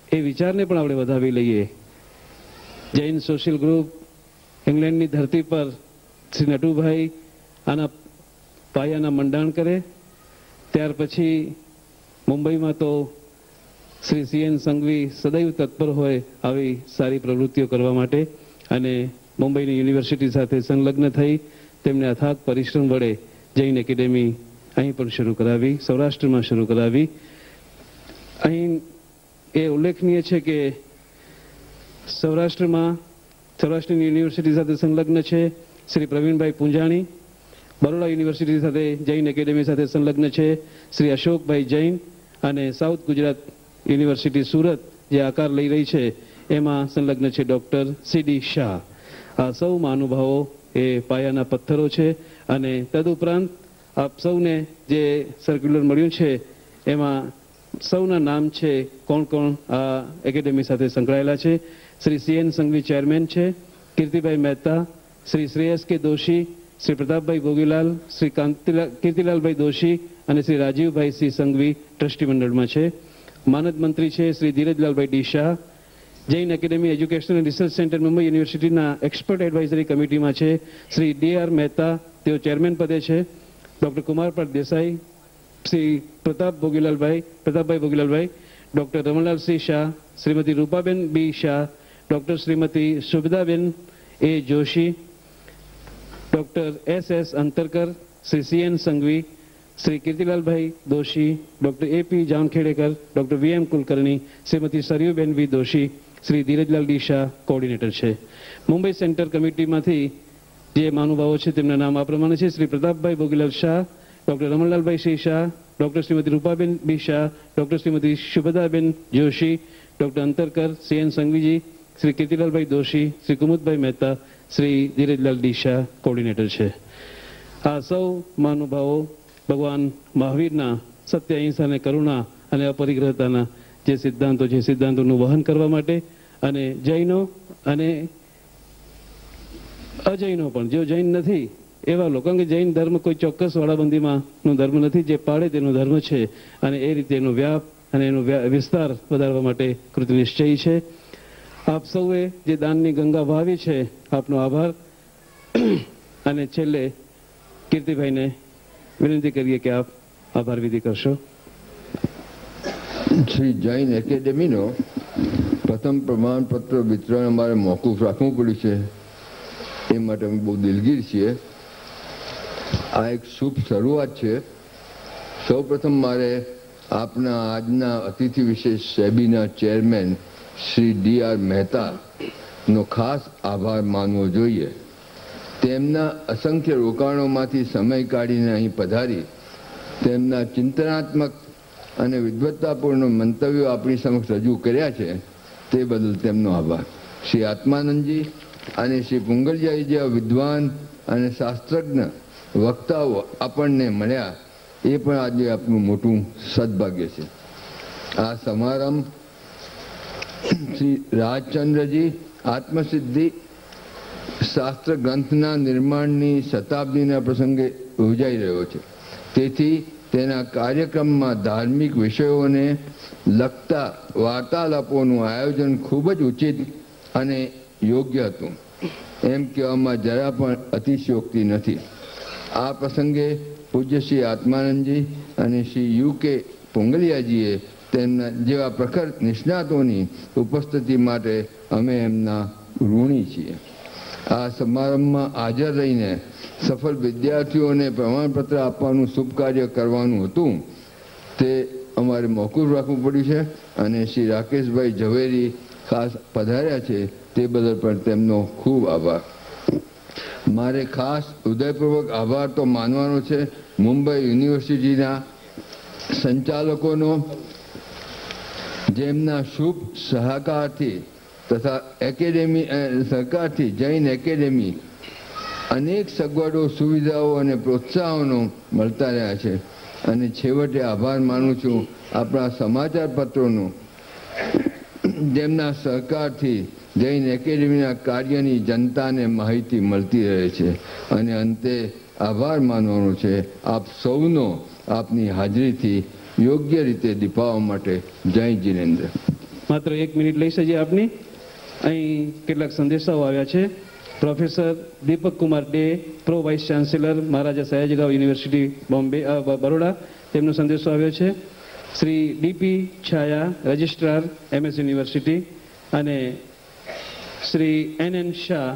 S3: એ વિચારને પણ આપણે વધાવી લઈએ। જૈન સોશિયલ ગ્રુપ ઇંગ્લેન્ડની ધરતી પર શ્રી નટુભાઈ આના પાયાના મંડાણ કરે, ત્યાર પછી મુંબઈમાં તો શ્રી CN સંઘવી સદૈવ તત્પર હોય આવી સારી પ્રવૃત્તિઓ કરવા માટે અને મુંબઈની યુનિવર્સિટી સાથે સંલગ્ન થઈ તેમણે અથાગ પરિશ્રમ વડે જૈન એકેડેમી અહીં પણ શરૂ કરાવી, સૌરાષ્ટ્રમાં શરૂ કરાવી। અહીં એ ઉલ્લેખનીય છે કે સૌરાષ્ટ્રની યુનિવર્સિટી સાથે સંલગ્ન છે શ્રી પ્રવીણભાઈ પૂંજાણી, બરોડા યુનિવર્સિટી સાથે જૈન એકેડેમી સાથે સંલગ્ન છે શ્રી અશોકભાઈ જૈન અને સાઉથ ગુજરાત યુનિવર્સિટી સુરત જે આકાર લઈ રહી છે એમાં સંલગ્ન છે ડૉક્ટર CD શાહ। આ સૌ મહાનુભાવો એ પાયાના પથ્થરો છે અને તદુપરાંત આપ સૌને જે સર્ક્યુલર મળ્યું છે એમાં સૌના નામ છે કોણ કોણ આ એકેડેમી સાથે સંકળાયેલા છે। શ્રી CN સંઘવી ચેરમેન છે, કીર્તિભાઈ મહેતા, શ્રી શ્રેયસ કે દોશી, શ્રી પ્રતાપભાઈ ભોગીલાલ, શ્રી કીર્તિલાલભાઈ દોશી અને શ્રી રાજીવભાઈ C સંઘવી ટ્રસ્ટી મંડળમાં છે। માનદ મંત્રી છે Shri Dhirajlalbhai D Shah. Jain Academy Education and Research Centre Mumbai યુનિવર્સિટીના એક્સપર્ટ એડવાઇઝરી કમિટીમાં છે શ્રી DR મહેતા, તેઓ ચેરમેન પદે છે। Doctor Kumarpal Desai, Shri Pratapbhai Bhogilalbhai, doctor Ramanlal C Shah, Shrimati Rupaben B Shah, doctor Shrimati Suvidhaben A Joshi, doctor SS Antarkar, Shri CN Sanghvi, Shri Kirtilalbhai Doshi, doctor AP Jamkhedkar, doctor VM Kulkarni, Shrimati Saryuben V Doshi, Shri Dhirajlal D Shah coordinator है। मुंबई सेंटर कमिटी में જે મહાનુભાવો છે તેમના નામ આ પ્રમાણે છે Shri Pratapbhai Bhogilal Shah, doctor Ramanlalbhai C Shah, doctor Shrimati Rupaben B Shah, doctor Shrimati Shubhadaben Joshi, doctor Antarkar, CN Sanghviji, Shri Kirtilalbhai Doshi, Shri Kumudbhai Mehta, Shri Dhirajlal D Shah coordinator છે। આ સૌ મહાનુભાવો ભગવાન મહાવીરના સત્ય, અહિંસા અને કરુણા અને અપરિગ્રહતાના જે સિદ્ધાંતો છે સિદ્ધાંતોનું વહન કરવા માટે અને જૈનો અને અજૈનો પણ જો જૈન નથી એવા લોકો, કારણ કે જૈન ધર્મ કોઈ ચોક્કસ વાડાબંધીમાંનો ધર્મ નથી, જે પાડે તેનો ધર્મ છે અને એ રીતે એનો વ્યાપ અને એનો વિસ્તાર વધારવા માટે કૃતનિશ્ચયી છે। આપ સૌએ જે દાનની ગંગા વહાવી છે આપનો આભાર અને છેલ્લે કીર્તિભાઈને વિનંતી કરીએ કે આપ આભાર વિધિ કરશો।
S8: શ્રી જૈન એકેડેમીનો પ્રથમ પ્રમાણપત્ર વિતરણ અમારે મોકૂફ રાખવું પડ્યું છે, એ માટે અમે બહુ દિલગીર છીએ। આ એક શુભ શરૂઆત છે। સૌપ્રથમ મારે આપના આજના અતિથિ વિશેષ સેબીના ચેરમેન શ્રી DR મહેતાનો ખાસ આભાર માનવો જોઈએ। તેમના અસંખ્ય રોકાણોમાંથી સમય કાઢીને અહીં પધારી તેમના ચિંતનાત્મક અને વિદ્વત્તાપૂર્ણ મંતવ્યો આપણી સમક્ષ રજૂ કર્યા છે, તે બદલ તેમનો આભાર। શ્રી આત્માનંદજી અને શ્રી પુંગલિયાજી જેવા વિદ્વાન અને શાસ્ત્રજ્ઞ વક્તાઓ આપણને મળ્યા, એ પણ આજે આપણું મોટું સદભાગ્ય છે। આ સમારંભ શ્રી રાજચંદ્રજી આત્મસિદ્ધિ શાસ્ત્ર ગ્રંથના નિર્માણની શતાબ્દીના પ્રસંગે યોજાઈ રહ્યો છે, તેથી તેના કાર્યક્રમમાં ધાર્મિક વિષયોને લગતા વાર્તાલાપોનું આયોજન ખૂબ જ ઉચિત અને યોગ્ય હતું એમ કહેવામાં જરા પણ અતિશયોક્તિ નથી. આ પ્રસંગે પૂજ્ય શ્રી આત્માનંદજી અને શ્રી યુકે પોંગલિયાજીએ તેમના જેવા પ્રખર નિષ્ણાતોની ઉપસ્થિતિ માટે અમે એમના ઋણી છીએ. આ સમારંભમાં હાજર રહીને સફળ વિદ્યાર્થીઓને પ્રમાણપત્ર આપવાનું શુભ કાર્ય કરવાનું હતું તે અમારે મોકૂફ રાખવું પડ્યું છે અને શ્રી રાકેશભાઈ ઝવેરી ખાસ પધાર્યા છે તે બદલ પણ તેમનો ખૂબ આભાર. મારે ખાસ હૃદયપૂર્વક આભાર તો માનવાનો છે મુંબઈ યુનિવર્સિટીના સંચાલકોનો, જેમના શુભ સહકારથી તથા સરકારથી જૈન એકેડેમી અનેક સગવડો, સુવિધાઓ અને પ્રોત્સાહનો મળતા રહ્યા છે. અને છેવટે આભાર માનું છું આપણા સમાચાર પત્રોનો, જેમના સહકારથી જૈન એકેડેમીના કાર્યની જનતાને માહિતી મળતી રહે છે. અને અંતે આભાર માનવાનો છે આપ સૌનો આપની હાજરીથી યોગ્ય રીતે દીપાવવા માટે. જય જિનેન્દ્ર.
S3: માત્ર 1 મિનિટ લઈ શકીએ આપની. અહીં કેટલાક સંદેશાઓ આવ્યા છે. Professor Dipak Kumar De, pro vice chancellor Maharaja Sayajirao University Bombay Baroda, તેમનો સંદેશો આવ્યો છે. Shri DP Chhaya, registrar MS University, અને Shri NN Shah,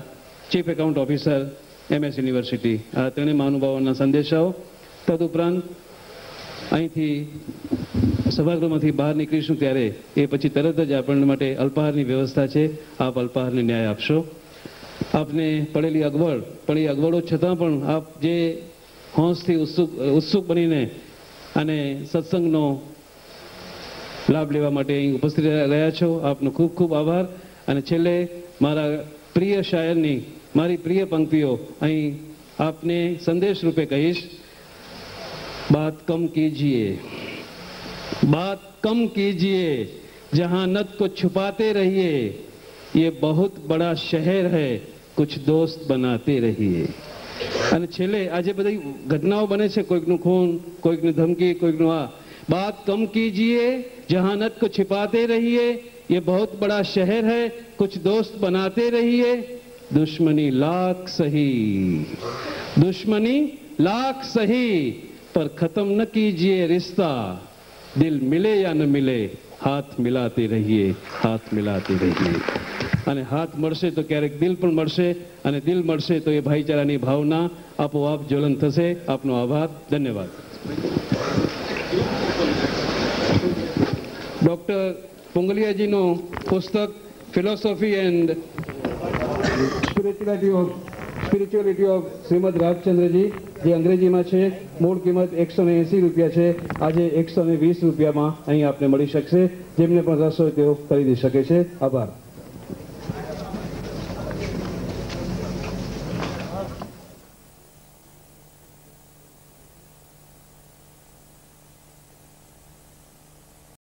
S3: chief account officer MS University. આ ત્રણેય મહાનુભાવોના સંદેશાઓ. તદુપરાંત અહીંથી સભાગૃહમાંથી બહાર નીકળીશું ત્યારે એ પછી તરત જ આપણને માટે અલ્પાહારની વ્યવસ્થા છે. આપ અલ્પાહારને ન્યાય આપશો. આપને પડેલી અગવડ, પણ એ અગવડો છતાં પણ આપ જે હોંશથી ઉત્સુક બનીને અને સત્સંગનો લાભ લેવા માટે અહીં ઉપસ્થિત રહ્યા છો, આપનો ખૂબ ખૂબ આભાર. અને છેલ્લે મારા પ્રિય શાયરની મારી પ્રિય પંક્તિઓ અહીં આપને સંદેશ રૂપે કહીશ. बात कम कीजिए, बात कम कीजिए, जहां नत को छुपाते रहिए, ये बहुत बड़ा शहर है, कुछ दोस्त बनाते रहिए. અને છેલ્લે આજે બધી ઘટનાઓ બને છે, કોઈકનું ખૂન, કોઈકની ધમકી, કોઈકનું આ. बात कम कीजिए, जहां नत को छिपाते रहिए, ये बहुत बड़ा शहर है, कुछ दोस्त बनाते रहिए. दुश्मनी लाख सही, दुश्मनी लाख सही, पर खत्म न कीजिए रिश्ता. दिल मिले या न मिले, हाथ मिलाते रहिए, हाथ मिलाते रहिए. અને હાથ મળશે તો ક્યારેક દિલ પણ મળશે, અને દિલ મળશે તો એ ભાઈચારાની ભાવના આપોઆપ જ્વલન થશે. આપનો આભાર. ધન્યવાદ. ડૉક્ટર પોંગલિયાજીનું પુસ્તક philosophy and spirituality of Shrimad Rajchandraji, જે અંગ્રેજીમાં છે, મૂળ કિંમત 180 રૂપિયા છે. આજે 120 રૂપિયામાં અહીં આપને મળી શકશે. જેમને પણ રસ હોય તેઓ ખરીદી શકે છે. આભાર.